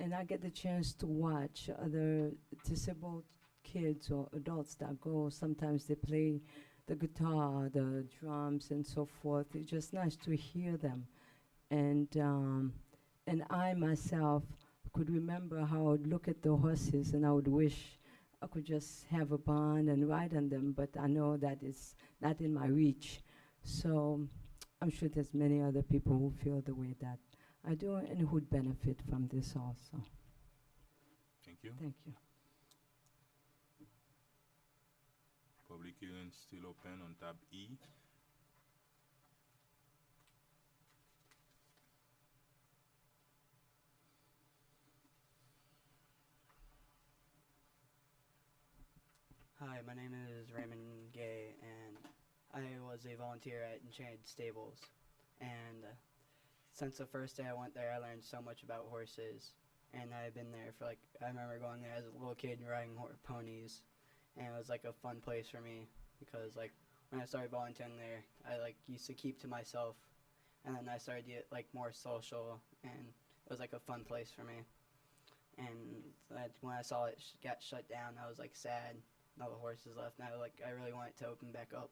And I get the chance to watch other disabled kids or adults that go. Sometimes they play the guitar, the drums, and so forth. It's just nice to hear them. And I myself could remember how I would look at the horses and I would wish I could just have a barn and ride on them, but I know that it's not in my reach. So I'm sure there's many other people who feel the way that I do and who'd benefit from this also. Thank you. Thank you. Public hearing still open on tab E. Hi, my name is Raymond Gay, and I was a volunteer at Enchanted Stables. And since the first day I went there, I learned so much about horses. And I've been there for I remember going there as a little kid and riding ponies. And it was a fun place for me because when I started volunteering there, I used to keep to myself. And then I started to get more social, and it was a fun place for me. And when I saw it got shut down, I was sad. All the horses left. Now, I really want it to open back up,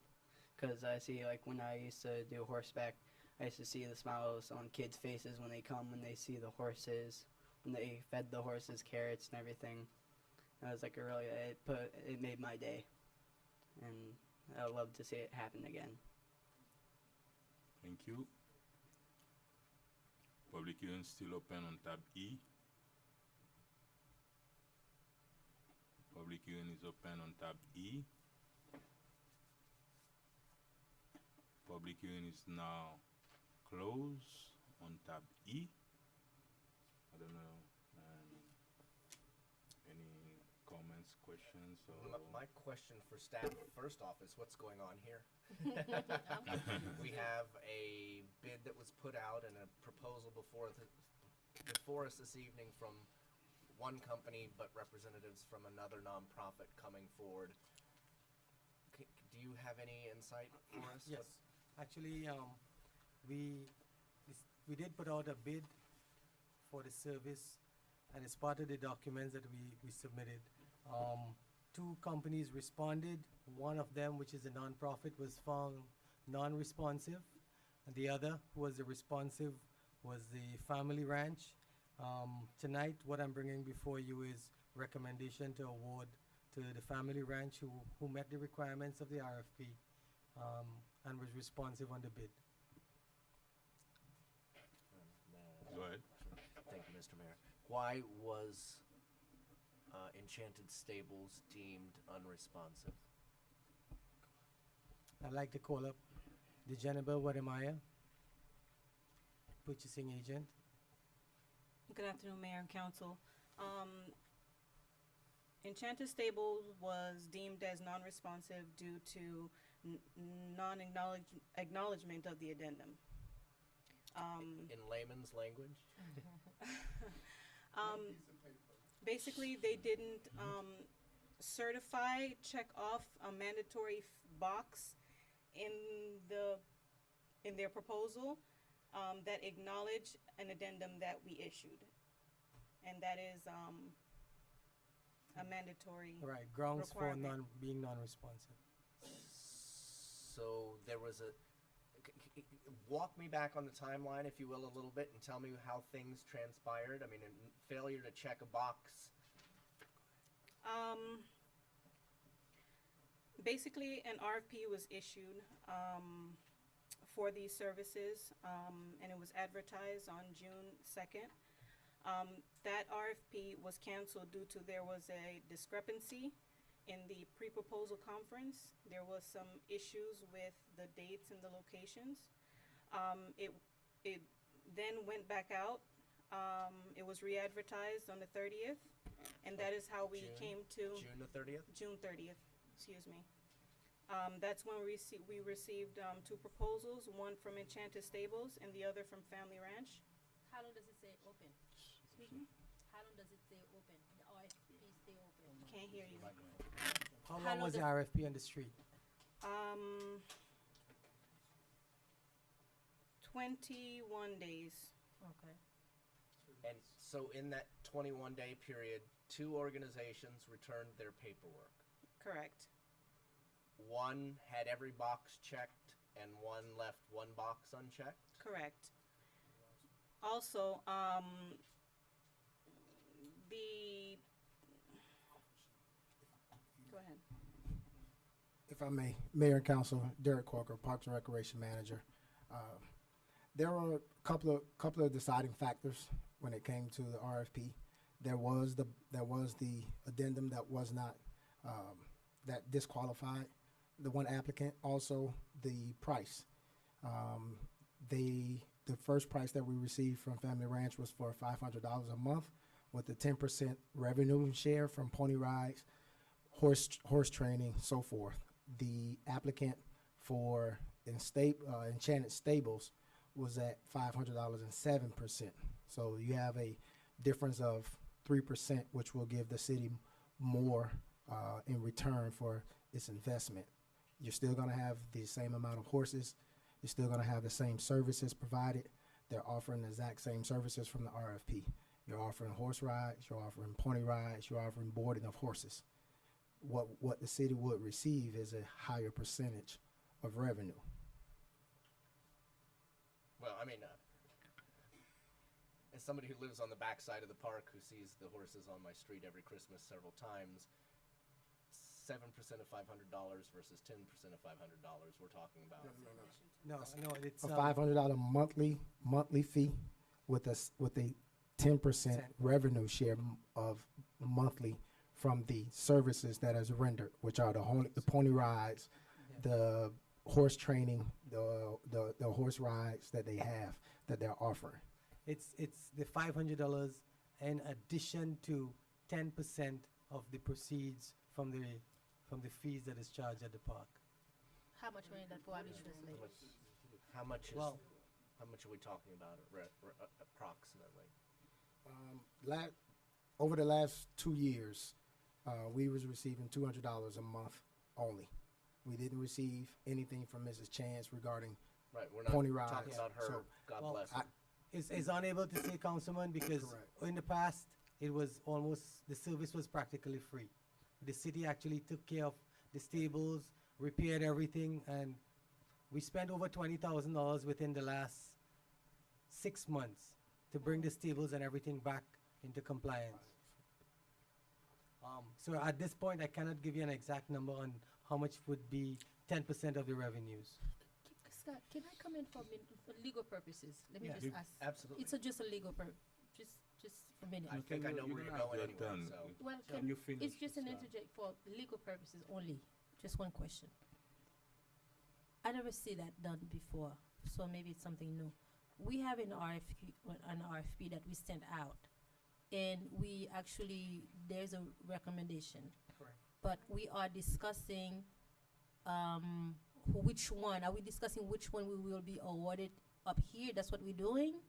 because I see when I used to do horseback, I used to see the smiles on kids' faces when they come, when they see the horses, when they fed the horses carrots and everything. It was it made my day, and I would love to see it happen again. Thank you. Public hearing still open on tab E. Public hearing is open on tab E. Public hearing is now closed on tab E. I don't know, any comments, questions? My question for staff, first off, is what's going on here? We have a bid that was put out and a proposal before us this evening from one company, but representatives from another nonprofit coming forward. Do you have any insight for us? Yes, actually, we did put out a bid for the service, and as part of the documents that we submitted, two companies responded. One of them, which is a nonprofit, was found non-responsive, and the other, who was responsive, was the Family Ranch. Tonight, what I'm bringing before you is recommendation to award to the Family Ranch who met the requirements of the RFP and was responsive on the bid. Go ahead. Thank you, Mr. Mayor. Why was Enchanted Stables deemed unresponsive? I'd like to call up the Jennifer Wademaya, purchasing agent. Good afternoon, Mayor and Council. Enchanted Stables was deemed as non-responsive due to non-acknowledgement of the addendum. In layman's language? Basically, they didn't check off a mandatory box in their proposal that acknowledged an addendum that we issued, and that is a mandatory grounds requirement. for being non-responsive. So there was walk me back on the timeline, if you will, a little bit, and tell me how things transpired. I mean, failure to check a box. Basically, an RFP was issued for these services, and it was advertised on June 2nd. That RFP was canceled due to there was a discrepancy in the pre-proposal conference. There was some issues with the dates and the locations. It then went back out. It was re-advertised on the 30th, and that that is how we June? came to June the 30th? June 30th, excuse me. That's when we received two proposals, one from Enchanted Stables and the other from Family Ranch. How long does it stay open? Excuse me? How long does it stay open? The RFP stay open? Can't hear you. How How long long was the does- RFP on the street? 21 days. Okay. And so in that 21-day period, 2 organizations returned their paperwork. Correct. One had every box checked and one left one box unchecked. Correct. Also, go ahead. If I may, Mayor and Council, Derek Corker, Parks and Recreation Manager. There were a couple of deciding factors when it came to the RFP. There was the addendum that was not that disqualified the one applicant. Also, the price. The first price that we received from Family Ranch was for $500 a month, with a 10% revenue share from pony rides, horse training, so forth. The applicant for Enchanted Stables was at $500 and 7%. So you have a difference of 3%, which will give the city more in return for its investment. You're still going to have the same amount of horses. You're still going to have the same services provided. They're offering the exact same services from the RFP. You're offering horse rides, you're offering pony rides, you're offering boarding of horses. What the city would receive is a higher percentage of revenue. Well, I mean, as somebody who lives on the backside of the park who sees the horses on my street every Christmas several times, 7% of $500 versus 10% of $500 we're talking about. No, it's a $500 monthly fee with a 10% revenue share of monthly from the services that is rendered, which are the pony rides, the horse training, the horse rides that they have that they're offering. It's the $500 in addition to 10% of the proceeds from the fees that is charged at the park. How much money that for administratively? How much Well- how much are we talking about approximately? Over the last 2 years, we was receiving $200 a month only. We didn't receive anything from Mrs. Chance regarding Right, we're not pony rides. talking about her. So, God Well, bless her. Is unable to say, Councilman, because in the past it was almost, the service was practically free. The city actually took care of the stables, repaired everything, and we spent over $20,000 within the last 6 months to bring the stables and everything back into compliance. So at this point, I cannot give you an exact number on how much would be 10% of the revenues. Scott, can I come in for legal purposes? Let me Yeah. just ask. Absolutely. It's just a legal just a minute. I think I know where you're going anyway, so. Well, Can you finish it's just an this, interject for legal purposes only. Just one question. I never see that done before, so maybe it's something new. We have an RFP that we sent out, and we actually, there's a recommendation. Correct. But we are discussing which one. Are we discussing which one we will be awarded up here? That's what we're doing?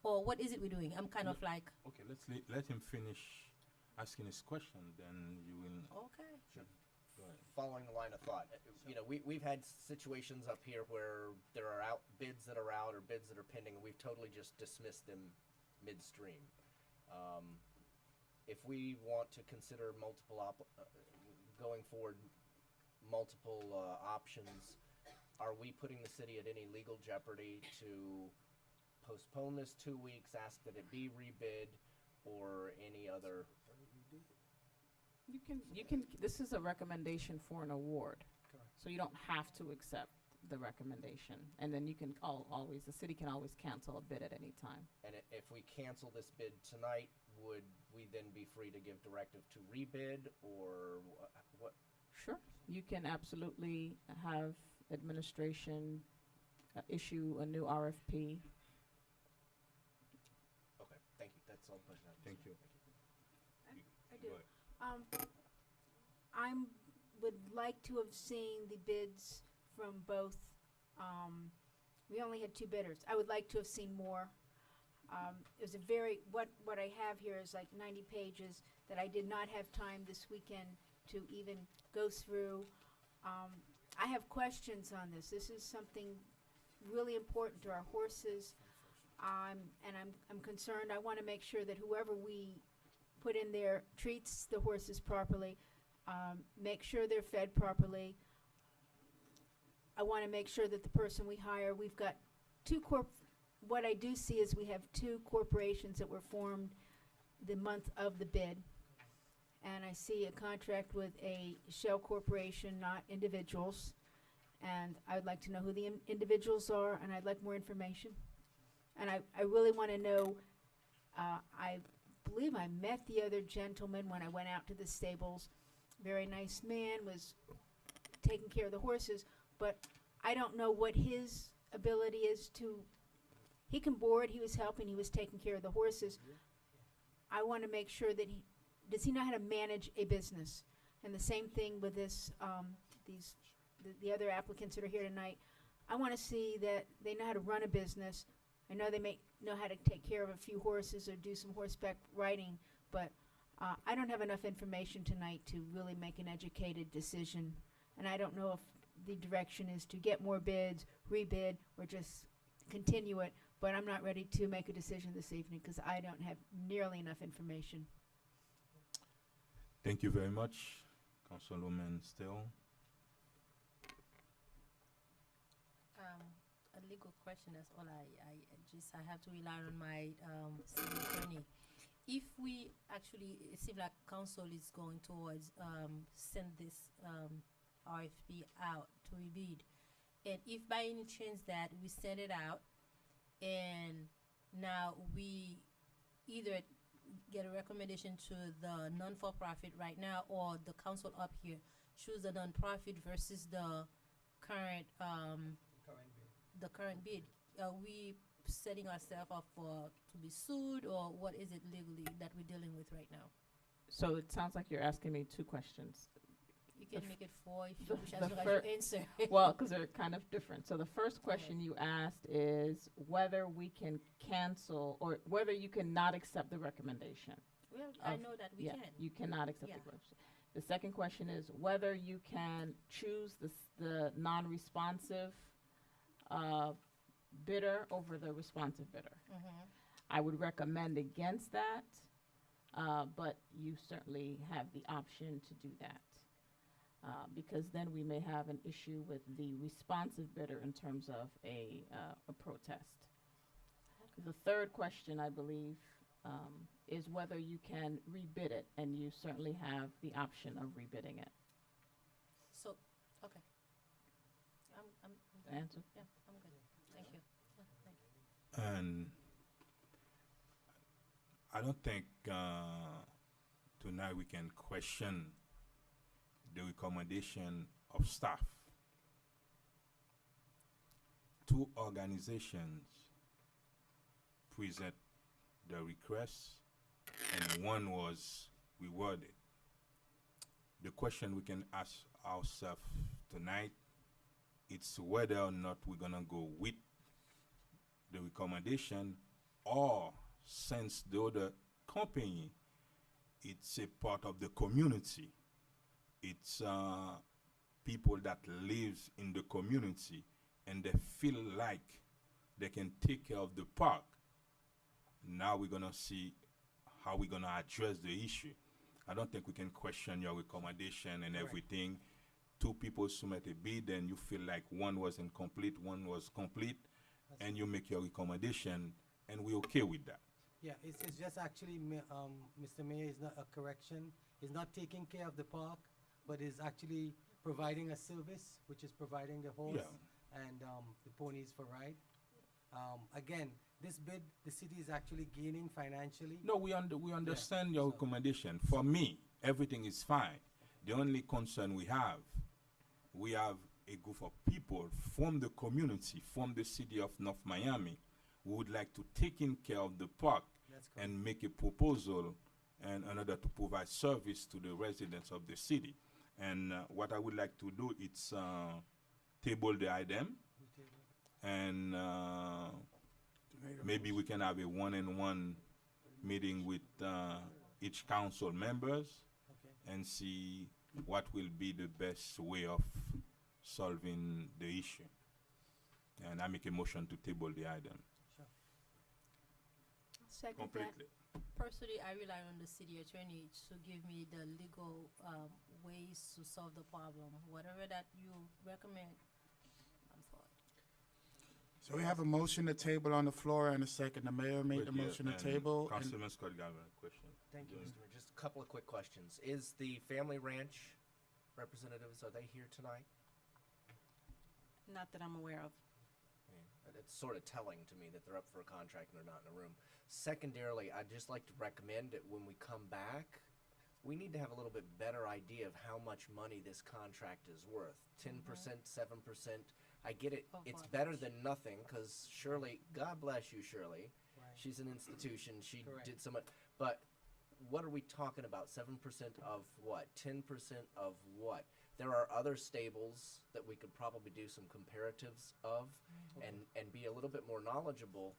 Or what is it we're doing? I'm kind of like, Okay, let him finish asking his question, then you will. okay. Sure. Go ahead. Following the line of thought, you know, we've had situations up here where there are bids that are out or bids that are pending, and we've totally just dismissed them midstream. If we want to consider going forward, multiple options, are we putting the city at any legal jeopardy to postpone this 2 weeks, ask that it be rebid, or any other? You can, this is a recommendation for an award. Correct. So you don't have to accept the recommendation. And then you can always, the city can always cancel a bid at any time. And if we cancel this bid tonight, would we then be free to give directive to rebid, or what? Sure. You can absolutely have administration issue a new RFP. Okay, thank you. That's all the question I have. Thank you. I do. Go ahead. I would like to have seen the bids from both. We only had 2 bidders. I would like to have seen more. It was a very, what I have here is like 90 pages that I did not have time this weekend to even go through. I have questions on this. This is something really important to our horses. And I'm concerned. I want to make sure that whoever we put in there treats the horses properly, make sure they're fed properly. I want to make sure that the person we hire, we've got what I do see is we have 2 corporations that were formed the month of the bid. And I see a contract with a shell corporation, not individuals. And I would like to know who the individuals are, and I'd like more information. And I really want to know, I believe I met the other gentleman when I went out to the stables. Very nice man, was taking care of the horses, but I don't know what his ability is to, he can board, he was helping, he was taking care of the horses. I want to make sure that does he know how to manage a business? And the same thing with this, the other applicants that are here tonight. I want to see that they know how to run a business. I know they may know how to take care of a few horses or do some horseback riding, but I don't have enough information tonight to really make an educated decision. And I don't know if the direction is to get more bids, rebid, or just continue it. But I'm not ready to make a decision this evening because I don't have nearly enough information. Thank you very much, Councilwoman Still. A legal question, that's all I have to rely on my city attorney. If we actually, it seems like council is going towards send this RFP out to rebid, and if by any chance that we send it out and now we either get a recommendation to the non-for-profit right now, or the council up here choose the non-profit versus the current bid, are we setting ourselves up to be sued, or what is it legally that we're dealing with right now? So it sounds like you're asking me 2 questions. You can make it 4 if you wish, as long as you answer. Well, because they're kind of different. So the first question you asked is whether we can cancel or whether you cannot accept the recommendation. Well, I know that we can. You cannot accept the recommendation. The second question is whether you can choose the non-responsive bidder over the responsive bidder. I would recommend against that, but you certainly have the option to do that. Because then we may have an issue with the responsive bidder in terms of a protest. The third question, I believe, is whether you can rebid it, and you certainly have the option of rebidding it. So, okay. I'm good. Answer? Yeah, I'm good. Thank you. Yeah, thank you. And I don't think tonight we can question the recommendation of staff. 2 organizations present the request, and 1 was rewarded. The question we can ask ourselves tonight, it's whether or not we're gonna go with the recommendation, or since the other company, it's a part of the community. It's people that lives in the community and they feel like they can take care of the park. Now we're gonna see how we're gonna address the issue. I don't think we can question your recommendation and everything. 2 people submit a bid and you feel like 1 was incomplete, 1 was complete, and you make your recommendation, and we're okay with that. Yeah, it's just actually, Mr. Mayor, is not a correction. It's not taking care of the park, but is actually providing a service, which is providing the horse and the ponies for ride. Again, this bid, the city is actually gaining financially. No, we understand your recommendation. For me, everything is fine. The only concern we have a group of people from the community, from the city of North Miami, who would like to take in care of the park and make a proposal and in order to provide service to the residents of the city. And what I would like to do is table the item, and maybe we can have a one-on-one meeting with each council members and see what will be the best way of solving the issue. And I make a motion to table the item. Second Completely. Personally, I rely on the city attorney to give me the legal ways to solve the problem. Whatever that you recommend, I'm for it. So we have a motion to table on the floor and a second. The mayor made the motion to table. and- Councilman Scott Galvin, question. Thank you, Mr. Mayor. Just a couple of quick questions. Is the Family Ranch representatives, are they here tonight? Not that I'm aware of. It's sort of telling to me that they're up for a contract and they're not in a room. Secondarily, I'd just like to recommend that when we come back, we need to have a little bit better idea of how much money this contract is worth. 10%, 7%. I get it. It's better than nothing because Shirley, God bless you, Shirley. She's an institution. She did so much. But what are we talking about? 7% of what? 10% of what? There are other stables that we could probably do some comparatives of and be a little bit more knowledgeable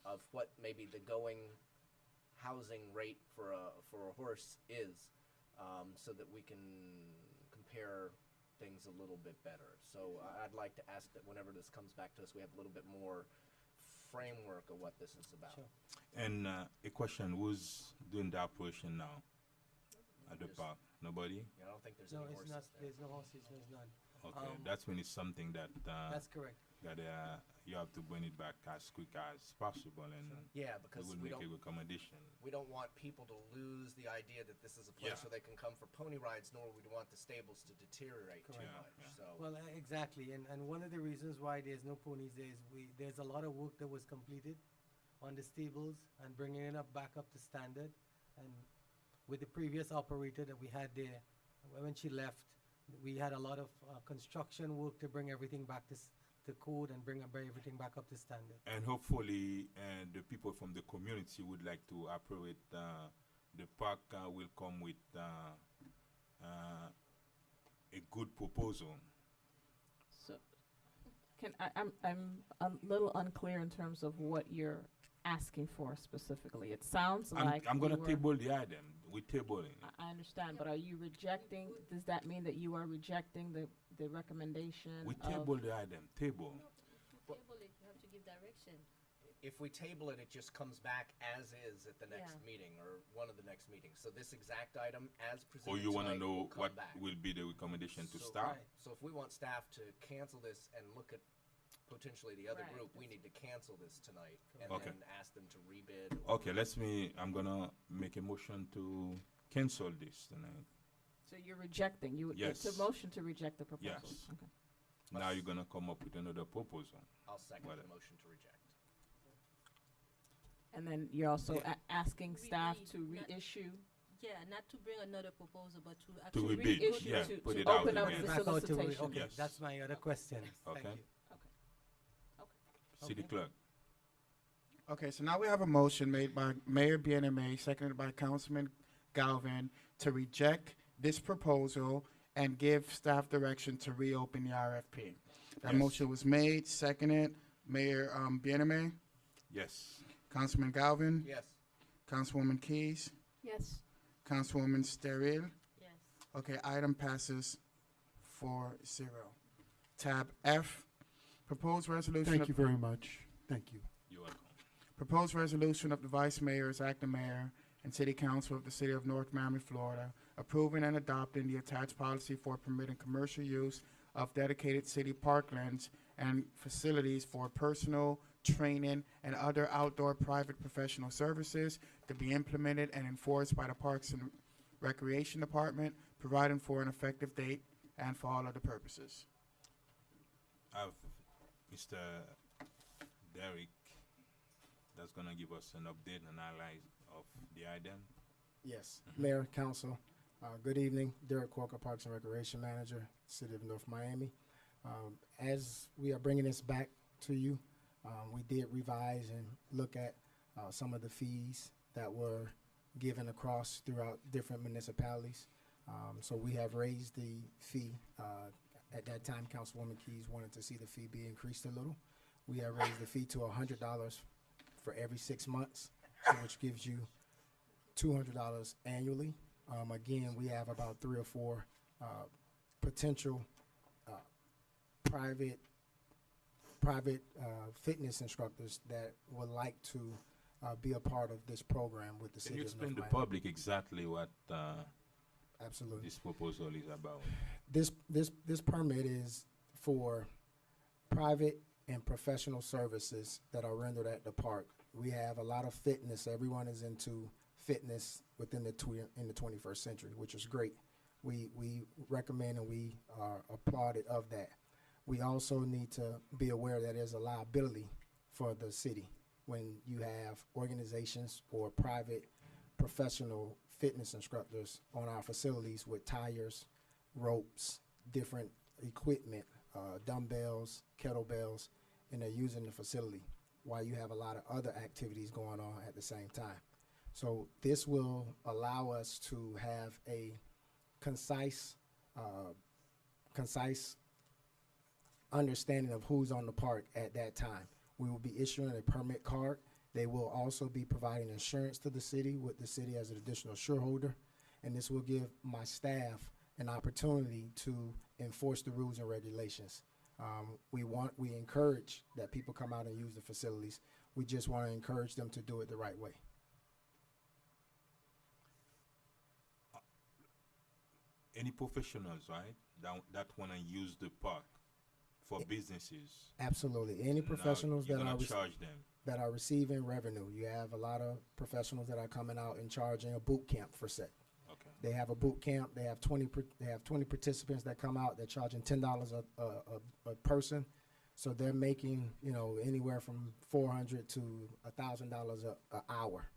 of what maybe the going housing rate for a horse is, so that we can compare things a little bit better. So I'd like to ask that whenever this comes back to us, we have a little bit more framework of what this is about. And a question, who's doing the operation now at the park? Nobody? Yeah, I don't think there's No, any it's horses not, there. there's no horses, there's none. Okay, that's when it's something that That's correct. that you have to bring it back as quick as possible, and Yeah, because we will we make a don't- recommendation. We don't want people to lose the idea that this is a place Yeah. where they can come for pony rides, nor would we want the stables to deteriorate too much. So Well, exactly, and one of the reasons why there's no ponies there is there's a lot of work that was completed on the stables and bringing it back up to standard. And with the previous operator that we had there, when she left, we had a lot of construction work to bring everything back to code and bring everything back up to standard. And hopefully, the people from the community would like to operate the park. Will come with a good proposal. So, I'm a little unclear in terms of what you're asking for specifically. It sounds like I'm gonna you were- table the item. We're tabling. I understand, but are you rejecting? Does that mean that you are rejecting the recommendation? We of- table the item. Table. Table it, you have to give direction. if we table it, it just comes back as is at the next Yeah. meeting or one of the next meetings. So this exact item as presented Or you want to tonight will know come what back. will be the recommendation to So- staff? So if we want staff to cancel this and look at potentially the other Right. group, we need to cancel this tonight and Okay. then ask them to rebid. or- Okay, I'm gonna make a motion to cancel this tonight. So you're rejecting, it's a Yes. motion to reject the proposal? Yes. Okay. Now you're gonna come up with another proposal. I'll second Whatever. the motion to reject. And then you're also asking staff Reread, to not- reissue? Yeah, not to bring another proposal, but to To actually rebid, reissue. yeah, to- put to it out open up again. the Back out to re- solicitation. Okay, Yes. that's my other question. Thank Okay. you. City clerk. Okay, so now we have a motion made by Mayor BNMA, seconded by Councilman Galvin, to reject this proposal and give staff direction to reopen the RFP. That Yes. motion was made, seconded. Mayor BNMA, Yes. Councilman Galvin, Yes. Councilwoman Keys, Yes. Councilwoman Steril. Yes. Okay, item passes 4-0. Tab F, proposed resolution. Thank you very much. Thank you. You're welcome. Proposed resolution of the Vice Mayor's Acting Mayor and City Council of the City of North Miami, Florida, approving and adopting the attached policy for permitting commercial use of dedicated city parklands and facilities for personal training and other outdoor private professional services to be implemented and enforced by the Parks and Recreation Department, providing for an effective date and for all other purposes. I have Mr. Derek that's gonna give us an update and highlight of the item. Yes, Mayor, Council, good evening. Derek Corker, Parks and Recreation Manager, City of North Miami. As we are bringing this back to you, we did revise and look at some of the fees that were given across throughout different municipalities. So we have raised the fee. At that time, Councilwoman Keys wanted to see the fee be increased a little. We have raised the fee to $100 for every 6 months, so which gives you $200 annually. Again, we have about 3 or 4 potential private fitness instructors that would like to be a part of this program with the Can city you of explain to North the Miami. public exactly what Absolutely. this proposal is about? This permit is for private and professional services that are rendered at the park. We have a lot of fitness. Everyone is into fitness within in the 21st century, which is great. We recommend and we are applauded of that. We also need to be aware that there's a liability for the city when you have organizations or private professional fitness instructors on our facilities with tires, ropes, different equipment, dumbbells, kettlebells, and they're using the facility while you have a lot of other activities going on at the same time. So this will allow us to have a concise understanding of who's on the park at that time. We will be issuing a permit card. They will also be providing insurance to the city with the city as an additional shareholder, and this will give my staff an opportunity to enforce the rules and regulations. We encourage that people come out and use the facilities. We just want to encourage them to do it the right way. Any professionals, right, that want to use the park for businesses? Absolutely. Any professionals you're that gonna are charge them. that are receiving revenue. You have a lot of professionals that are coming out and charging a boot camp for set. Okay. They have a boot camp. They have 20 participants that come out. They're charging $10 a person. So they're making, anywhere from $400 to $1,000 an hour.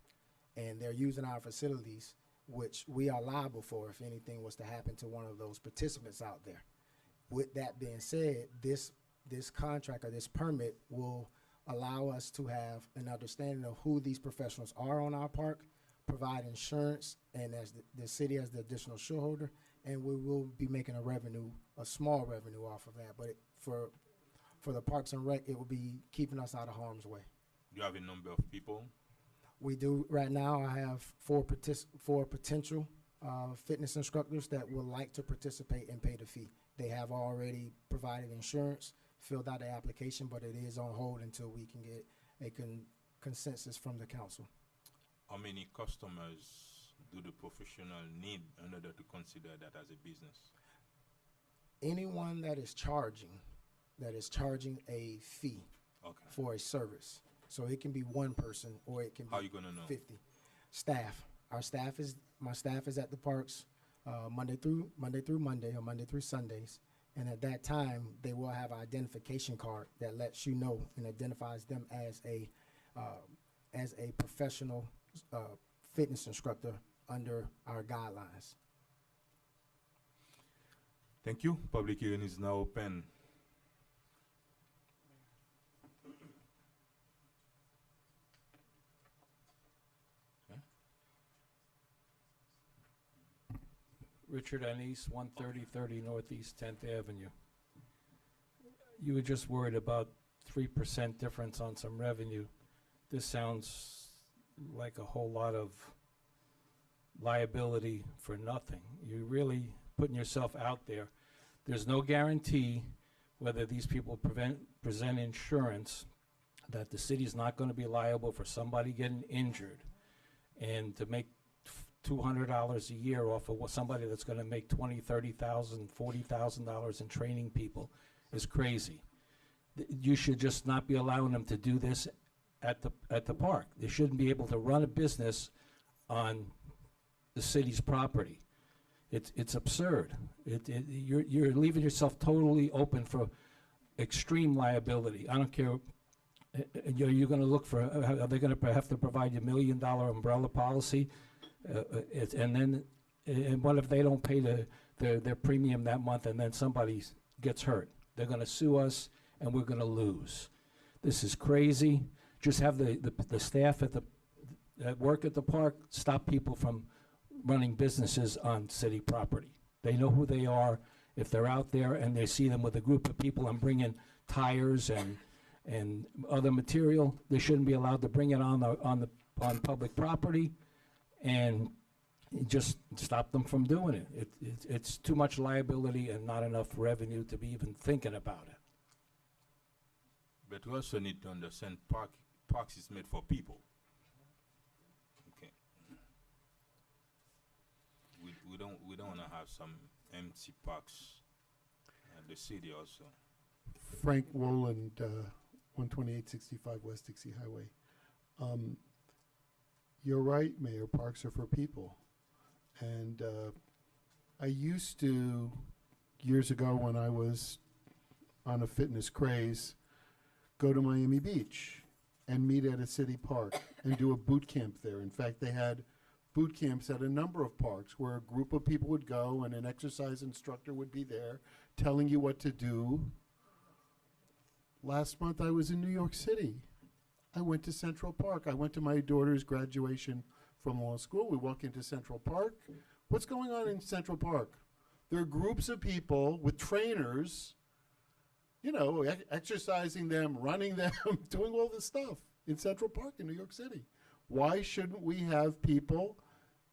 And they're using our facilities, which we are liable for if anything was to happen to one of those participants out there. With that being said, this contract or this permit will allow us to have an understanding of who these professionals are on our park, provide insurance, and as the city as the additional shareholder, and we will be making a small revenue off of that. But for the Parks and Rec, it will be keeping us out of harm's way. Do you have a number of people? We do right now. I have four potential fitness instructors that would like to participate and pay the fee. They have already provided insurance, filled out the application, but it is on hold until we can get a consensus from the council. How many customers do the professional need in order to consider that as a business? Anyone that is charging a fee for a service. So it can be one person or it can How be you gonna know? 50. Staff. My staff is at the parks Monday through Monday or Monday through Sundays. And at that time, they will have an identification card that lets you know and identifies them as a professional fitness instructor under our guidelines. Thank you. Public hearing is now open. Richard Ennis, 130 Northeast 10th Avenue. You were just worried about 3% difference on some revenue. This sounds like a whole lot of liability for nothing. You're really putting yourself out there. There's no guarantee whether these people present insurance that the city's not going to be liable for somebody getting injured. And to make $200 a year off of somebody that's going to make $20,000, $30,000, $40,000 in training people is crazy. You should just not be allowing them to do this at the park. They shouldn't be able to run a business on the city's property. It's absurd. You're leaving yourself totally open for extreme liability. I don't care. You're going to look for. Are they going to have to provide you $1 million umbrella policy? And what if they don't pay their premium that month and then somebody gets hurt? They're going to sue us and we're going to lose. This is crazy. Just have the staff at that work at the park stop people from running businesses on city property. They know who they are. If they're out there and they see them with a group of people and bringing tires and other material, they shouldn't be allowed to bring it on public property, and just stop them from doing it. It's too much liability and not enough revenue to be even thinking about it. But we also need to understand parks is made for people. Okay. We don't want to have some empty parks at the city also. Frank Woland, 12865 West Dixie Highway. You're right, Mayor, parks are for people. And I used to, years ago when I was on a fitness craze, go to Miami Beach and meet at a city park and do a boot camp there. In fact, they had boot camps at a number of parks where a group of people would go and an exercise instructor would be there telling you what to do. Last month I was in New York City. I went to Central Park. I went to my daughter's graduation from law school. We walk into Central Park. What's going on in Central Park? There are groups of people with trainers, you know, exercising them, running them, doing all this stuff in Central Park in New York City. Why shouldn't we have people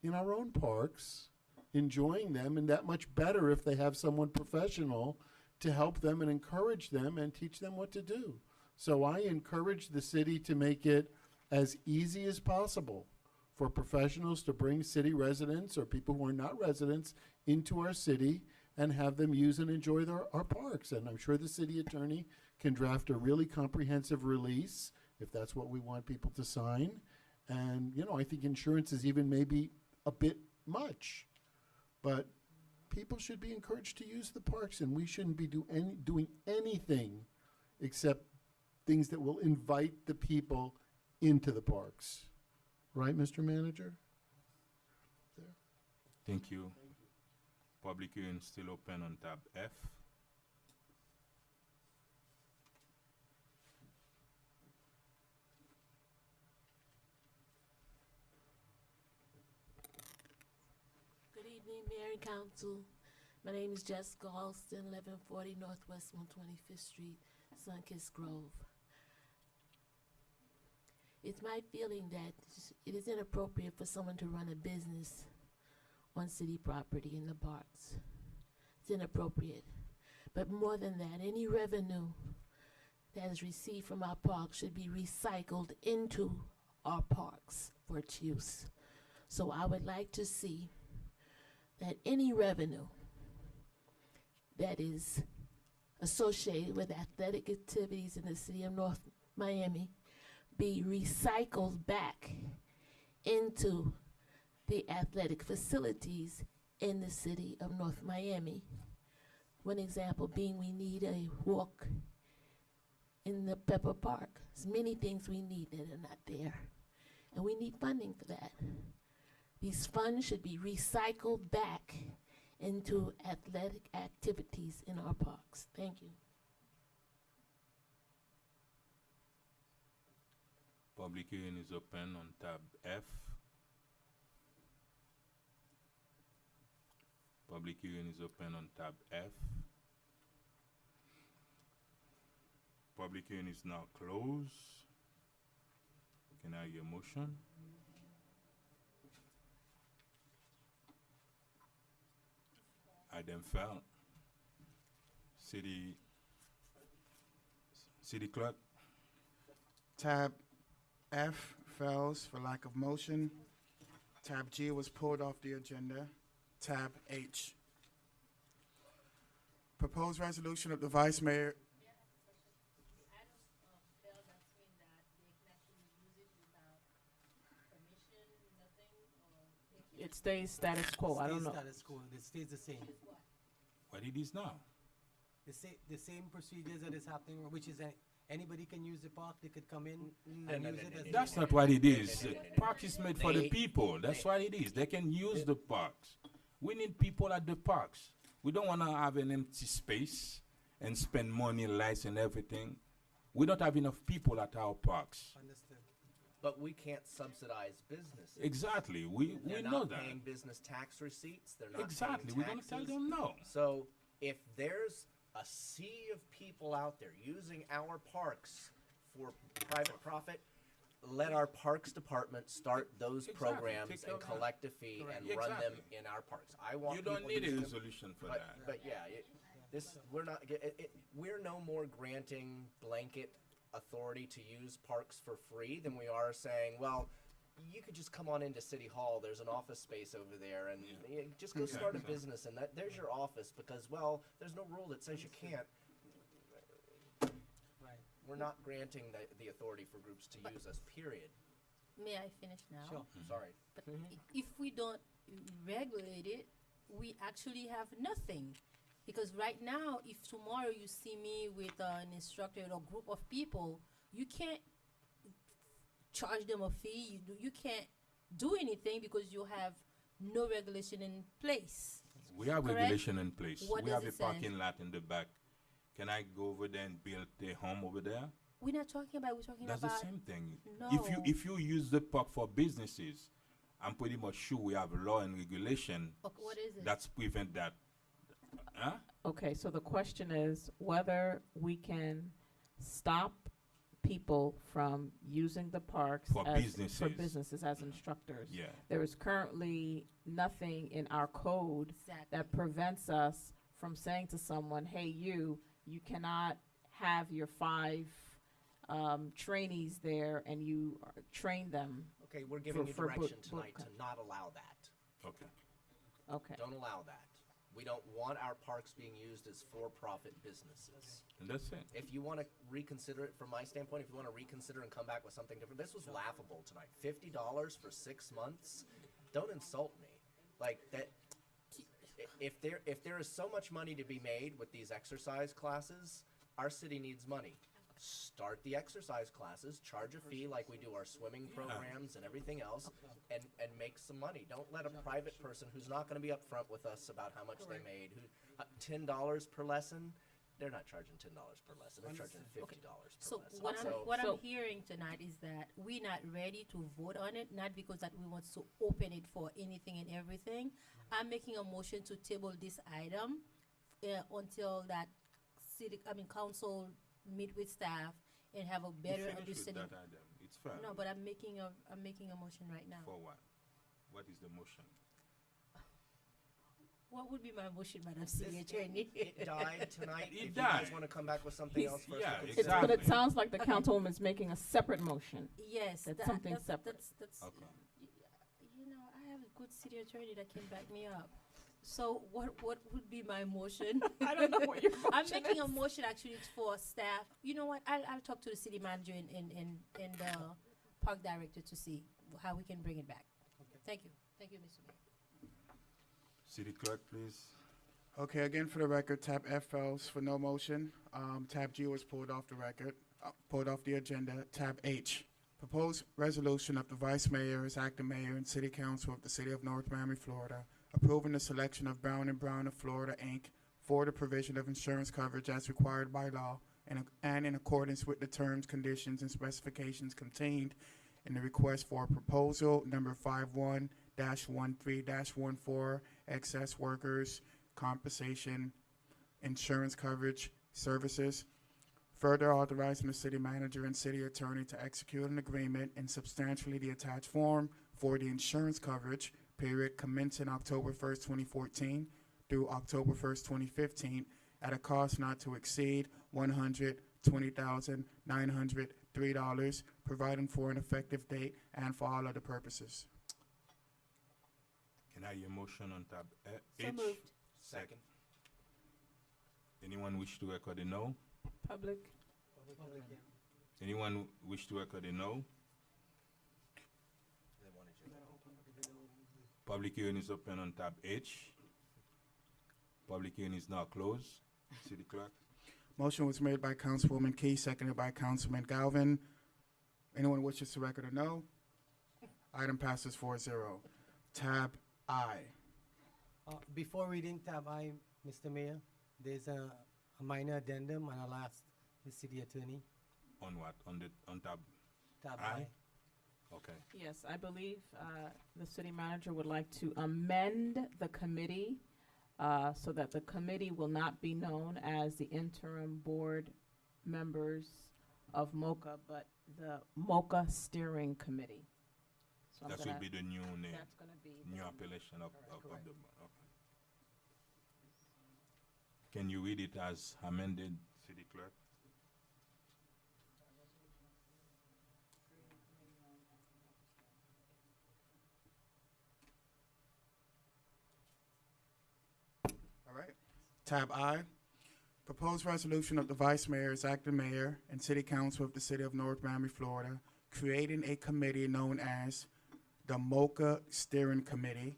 in our own parks enjoying them, and that much better if they have someone professional to help them and encourage them and teach them what to do? So I encourage the city to make it as easy as possible for professionals to bring city residents or people who are not residents into our city and have them use and enjoy our parks. And I'm sure the city attorney can draft a really comprehensive release if that's what we want people to sign. And, you know, I think insurance is even maybe a bit much, but people should be encouraged to use the parks, and we shouldn't be doing anything except things that will invite the people into the parks. Right, Mr. Manager? There. Thank you. Public hearing still open on tab F. Good evening, Mayor and Council. My name is Jessica Alston, 1140 Northwest 125th Street, Sunkist Grove. It's my feeling that it is inappropriate for someone to run a business on city property in the parks. It's inappropriate. But more than that, any revenue that is received from our parks should be recycled into our parks for its use. So I would like to see that any revenue that is associated with athletic activities in the city of North Miami be recycled back into the athletic facilities in the city of North Miami. One example being we need a walk in the Pepper Park. There's many things we need that are not there, and we need funding for that. These funds should be recycled back into athletic activities in our parks. Thank you. Public hearing is open on tab F. Public hearing is open on tab F. Public hearing is now closed. Can I hear a motion? Item fell. City clerk. Tab F fails for lack of motion. Tab G was pulled off the agenda. Tab H. Proposed resolution of the Vice Mayor. It stays status quo. I don't know. Status quo. It stays the same. What it is now? The same procedures that is happening, which is anybody can use the park. They could come in and use it as That's not what it is. The park is made for the people. That's what it is. They can use the parks. We need people at the parks. We don't want to have an empty space and spend money, lights, and everything. We don't have enough people at our parks. Understood. But we can't subsidize businesses. Exactly. We They're know not that. paying business tax receipts. They're not Exactly. paying We're gonna tell taxes. them no. So if there's a sea of people out there using our parks for private profit, let our parks department start those Exactly. programs Take care and of that. collect a fee and Correct. run them Exactly. in our parks. I want You don't people need a using them, resolution for but, that. But yeah, we're not. We're no more granting blanket authority to use parks for free than we are saying, well, you could just come on into City Hall. There's an office space over there, and just go start a business, and there's your office because, well, there's no rule that says you can't. We're not granting the authority for groups to use us, period. May I finish now? Sure. Sorry. But if we don't regulate it, we actually have nothing. Because right now, if tomorrow you see me with an instructor or group of people, you can't charge them a fee. You can't do anything because you have no regulation in place. We have Correct? regulation in place. What We does have a it say? parking lot in the back. Can I go over there and build a home over there? We're not talking about. We're talking That's about. the same thing. No. If you use the park for businesses, I'm pretty much sure we have law and regulation Okay, what is it? that's prevent that. Huh? Okay, so the question is whether we can stop people from using the parks For for businesses. businesses as instructors. Yeah. There is currently nothing in our code that prevents us from saying to someone, hey, you cannot have your 5 trainees there and you train them. Okay, we're giving you for direction boot tonight to camp. not allow that. Okay. Okay. Don't allow that. We don't want our parks being used as for-profit businesses. And that's it. If you want to reconsider it, from my standpoint, if you want to reconsider and come back with something different, this was laughable tonight. $50 for 6 months? Don't insult me. Like that. If there is so much money to be made with these exercise classes, our city needs money. Start the exercise classes, charge a fee like we do our swimming programs and everything else, and make some money. Don't let a private person who's not going to be upfront with us about how much they made, who $10 per lesson, they're not charging $10 per lesson. They're charging $50 per So lesson. what I'm hearing tonight is that we're not ready to vote on it, not because that we want to open it for anything and everything. I'm making a motion to table this item until that council meet with staff and have a better Finish with understanding. that item. It's fair. No, but I'm making a motion right now. For what? What is the motion? What would be my motion, Madam City Attorney? It died tonight. It If you died. guys want to come back with something else first, yeah, we can exactly. But it sounds like the Okay. councilwoman is making a separate motion. Yes, That's something separate. That's Okay. you know, I have a good city attorney that can back me up. So what would be my motion? I don't know what your I'm motion making a is. motion actually for staff. You know what? I'll talk to the city manager and the park director to see how we can bring it back. Thank you. Thank you, Mr. Mayor. City clerk, please. Okay, again for the record, tab F fails for no motion. Tab G was pulled off the record, pulled off the agenda. Tab H, proposed resolution of the Vice Mayor as acting mayor and City Council of the City of North Miami, Florida, approving the selection of Brown & Brown of Florida, Inc. for the provision of insurance coverage as required by law and in accordance with the terms, conditions, and specifications contained in the request for proposal number 51-13-14, excess workers compensation insurance coverage services. Further authorizing the city manager and city attorney to execute an agreement in substantially the attached form for the insurance coverage period commencing October 1st, 2014 through October 1st, 2015 at a cost not to exceed $120,903, providing for an effective date and for all other purposes. Can I hear a motion on tab H? So moved. Second. Anyone wish to record a no? Public. Anyone wish to record a no? Public hearing is open on tab H. Public hearing is now closed. City clerk. Motion was made by Councilwoman Key, seconded by Councilman Galvin. Anyone wishes to record a no? Item passes 4-0. Tab I. Before reading tab I, Mr. Mayor, there's a minor addendum, and I'll ask the city attorney. On what? On tab Tab I? I. Okay. Yes, I believe the city manager would like to amend the committee so that the committee will not be known as the interim board members of MOCA, but the MOCA Steering Committee. So That will be the new name. That's going to be the new appellation of the. Okay. Can you read it as amended, City Clerk? All right. Tab I. Proposed resolution of the Vice Mayor's acting mayor and City Council of the City of North Miami, Florida, creating a committee known as the MOCA Steering Committee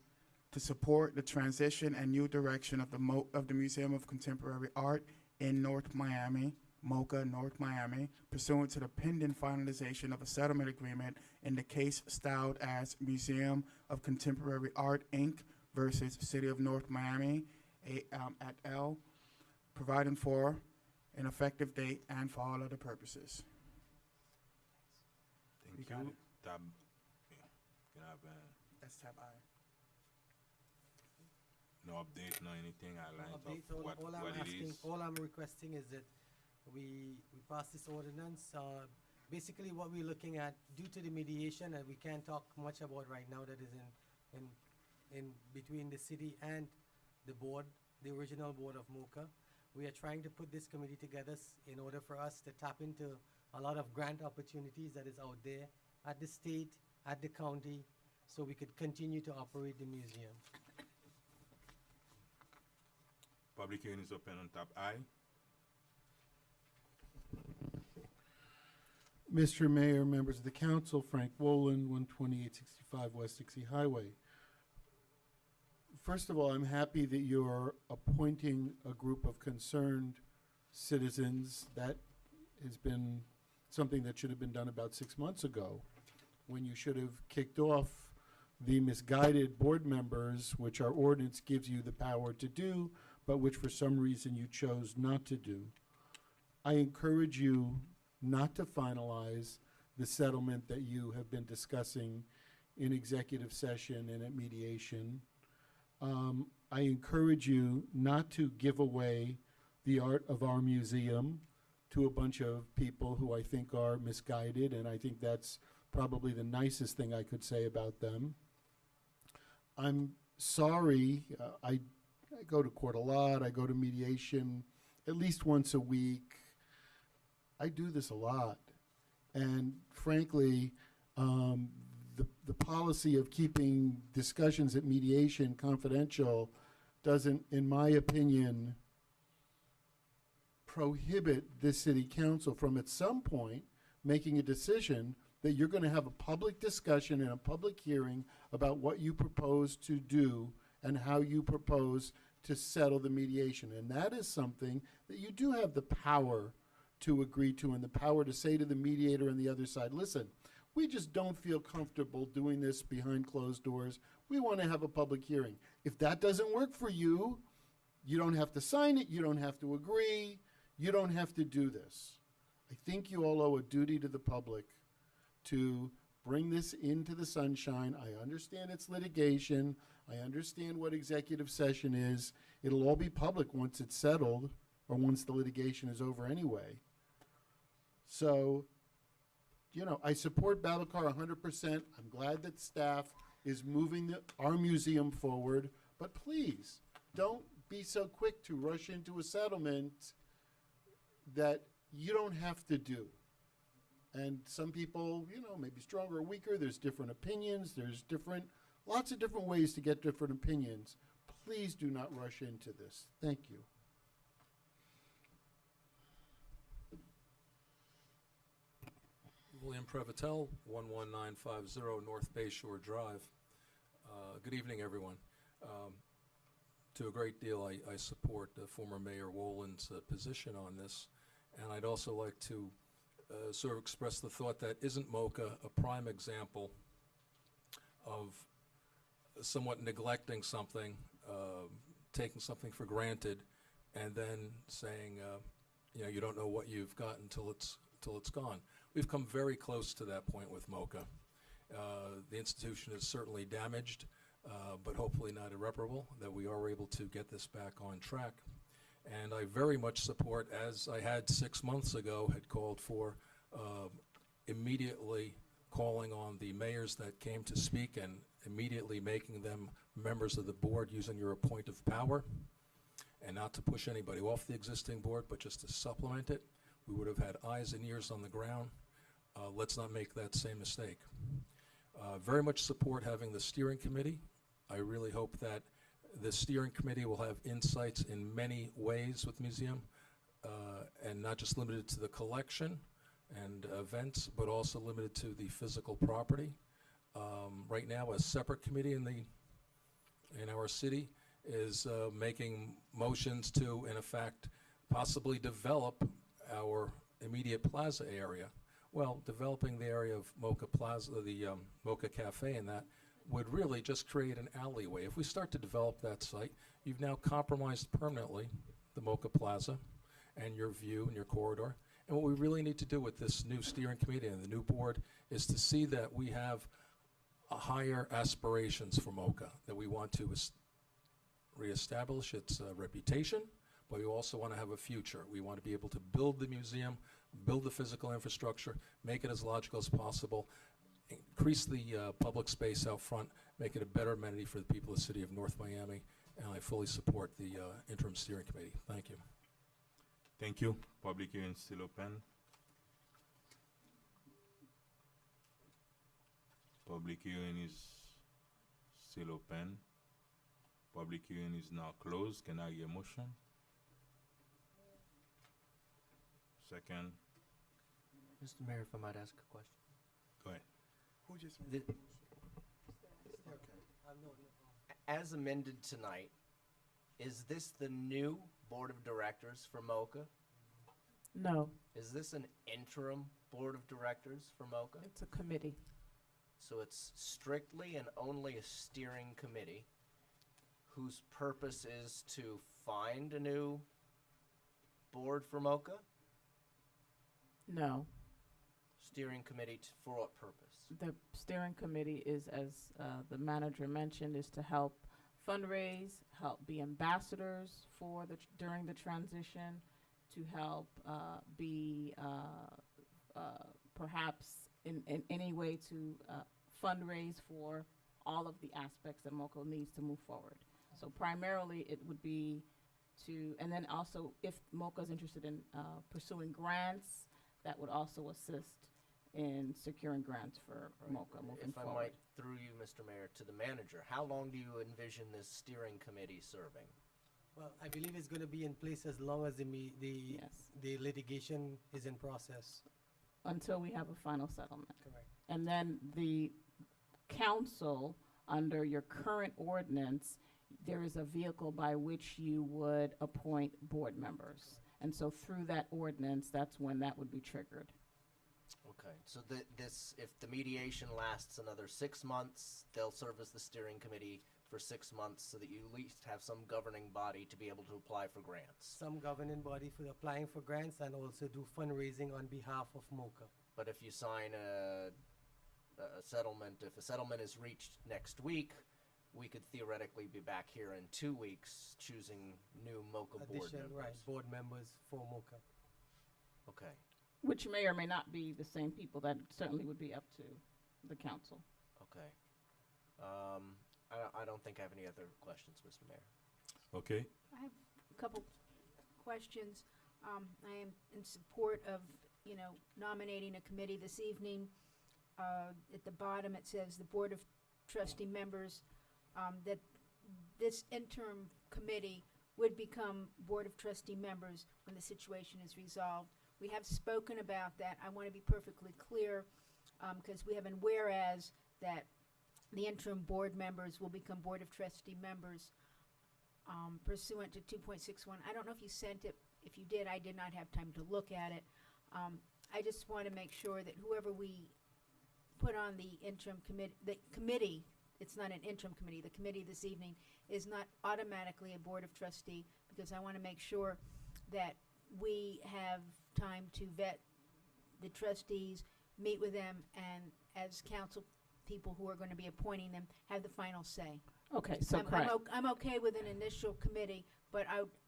to support the transition and new direction of the Museum of Contemporary Art in North Miami, MOCA, North Miami, pursuant to the pending finalization of a settlement agreement in the case styled as Museum of Contemporary Art, Inc. versus City of North Miami, at L, providing for an effective date and for all other purposes. Thank You you. got it? Tab. Yeah. Can I have, That's tab I. no update, no anything highlight Updates, of what I'm it asking, is? all I'm requesting is that we pass this ordinance. Basically, what we're looking at, due to the mediation, and we can't talk much about right now, that is in between the city and the board, the original board of MOCA. We are trying to put this committee together in order for us to tap into a lot of grant opportunities that is out there at the state, at the county, so we could continue to operate the museum. Public hearing is open on tab I. Mr. Mayor, members of the council, Frank Wolin, 12865 West Dixie Highway. First of all, I'm happy that you're appointing a group of concerned citizens. That has been something that should have been done about 6 months ago, when you should have kicked off the misguided board members, which our ordinance gives you the power to do, but which for some reason you chose not to do. I encourage you not to finalize the settlement that you have been discussing in executive session and at mediation. I encourage you not to give away the art of our museum to a bunch of people who I think are misguided, and I think that's probably the nicest thing I could say about them. I'm sorry, I go to court a lot, I go to mediation at least once a week. I do this a lot. And frankly, the policy of keeping discussions at mediation confidential doesn't, in my opinion, prohibit this city council from at some point making a decision that you're going to have a public discussion and a public hearing about what you propose to do and how you propose to settle the mediation. And that is something that you do have the power to agree to and the power to say to the mediator on the other side, listen, we just don't feel comfortable doing this behind closed doors. We want to have a public hearing. If that doesn't work for you, you don't have to sign it. You don't have to agree. You don't have to do this. I think you all owe a duty to the public to bring this into the sunshine. I understand it's litigation. I understand what executive session is. It'll all be public once it's settled or once the litigation is over anyway. So, you know, I support Babacar 100%. I'm glad that staff is moving our museum forward. But please, don't be so quick to rush into a settlement that you don't have to do. And some people, you know, may be stronger or weaker. There's different opinions. There's lots of different ways to get different opinions. Please do not rush into this. Thank you. William Prevotel, 11950 North Bayshore Drive. Good evening, everyone. To a great deal, I support former Mayor Wolin's position on this, and I'd also like to sort of express the thought that isn't MOCA a prime example of somewhat neglecting something, taking something for granted, and then saying, you know, you don't know what you've got until it's gone. We've come very close to that point with MOCA, The institution is certainly damaged, but hopefully not irreparable, that we are able to get this back on track. And I very much support, as I had 6 months ago, had called for immediately calling on the mayors that came to speak and immediately making them members of the board using your appointive power, and not to push anybody off the existing board, but just to supplement it. We would have had eyes and ears on the ground. Let's not make that same mistake. Very much support having the steering committee. I really hope that the steering committee will have insights in many ways with museum, and not just limited to the collection and events, but also limited to the physical property. Right now, a separate committee in our city is making motions to, in effect, possibly develop our immediate plaza area. Well, developing the area of Mocha Plaza, the Mocha Cafe, and that would really just create an alleyway. If we start to develop that site, you've now compromised permanently the Mocha Plaza and your view and your corridor. And what we really need to do with this new steering committee and the new board is to see that we have higher aspirations for Mocha, that we want to reestablish its reputation, but we also want to have a future. We want to be able to build the museum, build the physical infrastructure, make it as logical as possible, increase the public space out front, make it a better amenity for the people of the city of North Miami, and I fully support the interim steering committee. Thank you. Thank you. Public hearing still open. Public hearing is still open. Public hearing is now closed. Can I get a motion? Second. Mr. Mayor, if I might ask a question. Go ahead. Who just The- made As amended tonight, is this the new board of directors for MoCA? No, Is this an interim board of directors for MoCA? it's a committee. So it's strictly and only a steering committee whose purpose is to find a new board for MoCA? No, Steering committee for what purpose? the steering committee is, as the manager mentioned, is to help fundraise, help be ambassadors for during the transition, to help be perhaps in any way to fundraise for all of the aspects that MoCA needs to move forward. So primarily it would be to, and then also if MoCA is interested in pursuing grants, that would also assist in securing grants for MoCA moving If I forward. might, through you, Mr. Mayor, to the manager, how long do you envision this steering committee serving? Well, I believe it's going to be in place as long as the litigation is in process. Until we have a final settlement. Correct. And then the council, under your current ordinance, there is a vehicle by which you would appoint board members. And so through that ordinance, that's when that would be triggered. Okay, so this, if the mediation lasts another 6 months, they'll serve as the steering committee for 6 months so that you at least have some governing body to be able to apply for grants. Some governing body for applying for grants and also do fundraising on behalf of MoCA. But if you sign a settlement, if a settlement is reached next week, we could theoretically be back here in 2 weeks choosing new MoCA board members. Right, board members for MoCA. Okay. Which may or may not be the same people. That certainly would be up to the council. Okay. I don't think I have any other questions, Mr. Mayor. Okay. I have a couple questions. I am in support of, nominating a committee this evening. At the bottom, it says the Board of Trustee members, that this interim committee would become Board of Trustee members when the situation is resolved. We have spoken about that. I want to be perfectly clear, because we have in whereas that the interim board members will become Board of Trustee members pursuant to 2.61. I don't know if you sent it. If you did, I did not have time to look at it. I just want to make sure that whoever we put on the interim committee, it's not an interim committee, the committee this evening is not automatically a Board of Trustee, because I want to make sure that we have time to vet the trustees, meet with them, and as council people who are going to be appointing them have the final say. Okay, so I'm, correct. I'm okay with an initial committee, but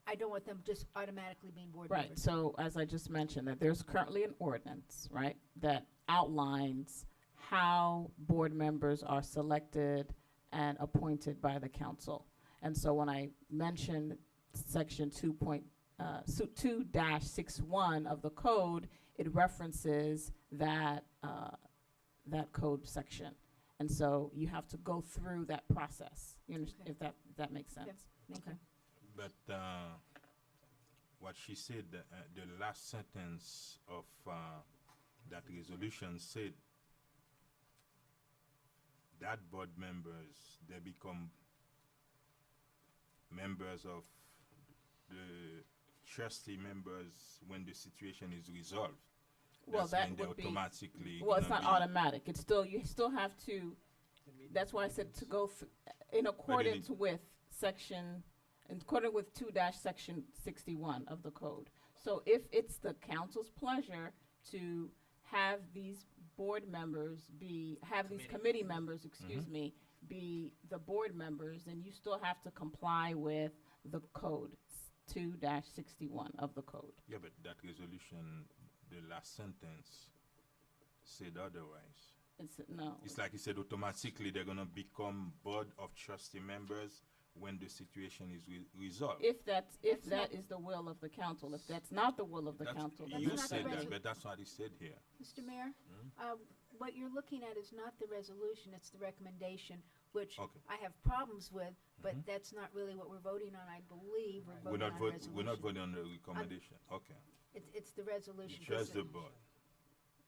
I don't want them just automatically being board Right, members. so as I just mentioned, that there's currently an ordinance, right, that outlines how board members are selected and appointed by the council. And so when I mentioned section 2-61 of the code, it references that, that code section. And so you have to go through that process, you understand, if that makes sense. Thank Okay. But what she said, the last sentence of that resolution said that board members, they become members of the trustee members when the situation is resolved. Well, That's that when they would be, automatically well, it's gonna not be- automatic. It's still, you still have to, that's why I said to go in accordance with section, in accordance with 2-section 61 of the code. So if it's the council's pleasure to have these board members have these committee members, excuse me, be the board members, then you still have to comply with the code, 2-61 of the code. Yeah, but that resolution, the last sentence said otherwise. No. It's like he said automatically they're gonna become board of trustee members when the situation is resolved. If that is the will of the council. If that's not the will of the council, then You that's said not that, but that's what he said here. Mr. Mayor, what you're looking at is not the resolution, it's the recommendation, which Okay. I have problems with, but that's not really what we're voting on, I believe. We're voting on a resolution. We're not voting on the recommendation. Okay. It's the resolution. Just the board.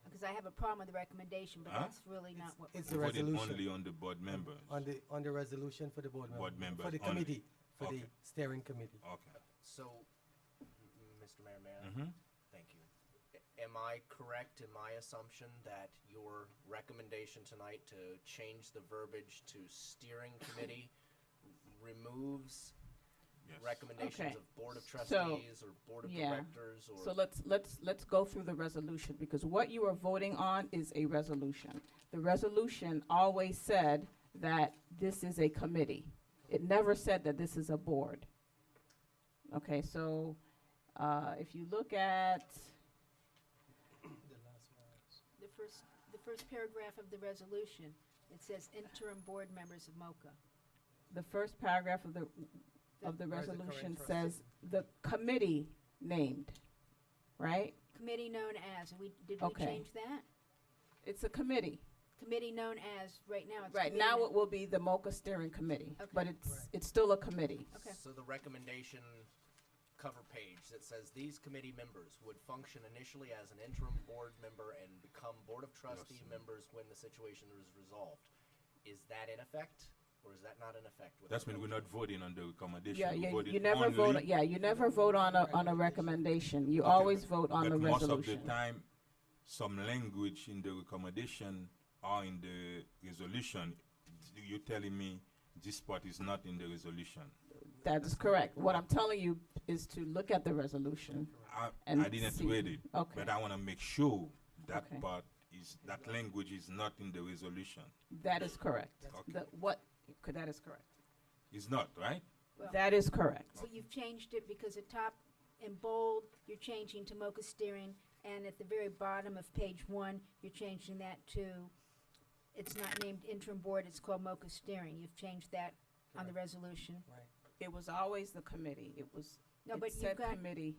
Because I have a problem with the recommendation, but Huh? that's really not what we're It's the Voting resolution. only on the board members. On the resolution for the board members. Board members For the only. committee, for the Okay. steering committee. Okay. So, Mr. Mayor, may I? Mhm. Thank you. Am I correct in my assumption that your recommendation tonight to change the verbiage to steering committee removes recommendations Okay. of board of So, trustees or board of yeah. directors or? So let's go through the resolution, because what you are voting on is a resolution. The resolution always said that this is a committee. It never said that this is a board. Okay, so if you look at the first paragraph of the resolution, it says interim board members of MoCA. the first paragraph of the Where's the current resolution trustee? says the committee named, right? Committee known as, and did we Okay. change that? It's a committee. Committee known as, right now it's. Right, committee now kno- it will be the MoCA Steering Committee, Okay. but it's still a committee. Okay. So the recommendation cover page that says these committee members would function initially as an interim board member and become board of trustee members when the situation is resolved. Is that in effect, or is that not in effect? with That's the when we're vote? not voting on the recommendation. Yeah, We're yeah, voting you never only- vote, yeah, you never vote on a recommendation. You Okay, always vote on the but most of resolution. the time, some language in the recommendation or in the resolution, you're telling me this part is not in the resolution. That is correct. What I'm telling you is to look at the resolution. and I didn't see. read it, Okay. but I want to make sure that Okay. part is, that language is not in the resolution. That is correct. Okay. That is correct. It's not, right? Well, That is correct. But you've changed it because at top in bold, you're changing to MoCA steering, and at the very bottom of page 1, you're changing that to, it's not named interim board, it's called MoCA steering. You've changed that on the resolution. It was always the committee. It was, No, it but you've said got- committee.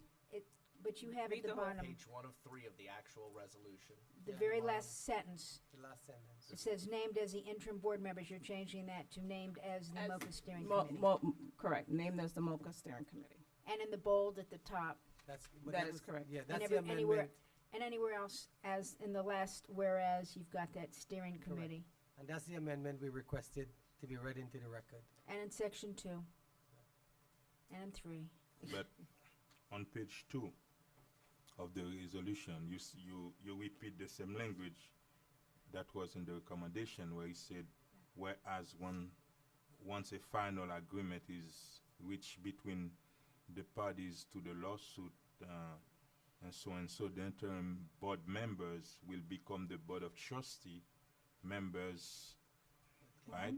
But you have Read at the the whole bottom, Page 1 of 3 of the actual resolution. the very last sentence, The last sentence. it says named as the interim board members, you're changing that to named as the MoCA steering Mo- committee. Correct, named as the MoCA Steering Committee. And in the bold at the top. That is correct. Yeah, And that's the anywhere, amendment. and anywhere else, as in the last whereas, you've got that steering committee. And that's the amendment we requested to be read into the record. And in section 2. And in 3. But on page 2 of the resolution, you repeat the same language that was in the recommendation where he said, whereas once a final agreement is reached between the parties to the lawsuit, and so, the interim board members will become the board of trustee members right?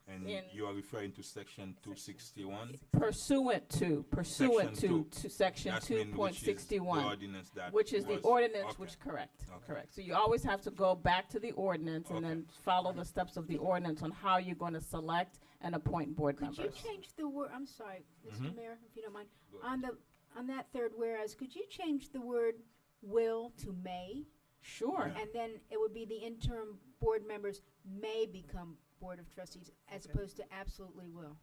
And In- you are referring to section 261? Pursuant to Section two. section That's mean which is the 2.61, ordinance that which is the was- ordinance, okay. which, correct, Okay. correct. So you always have to go back to the ordinance and then follow the steps of the ordinance on how you're going to select and appoint board Could you members. change the word, I'm sorry, Mr. Mhm. Mayor, if you don't mind, Go on that third whereas, could you change the word will to may? Sure. And then it would be the interim board members may become Board of Trustees as opposed to absolutely will.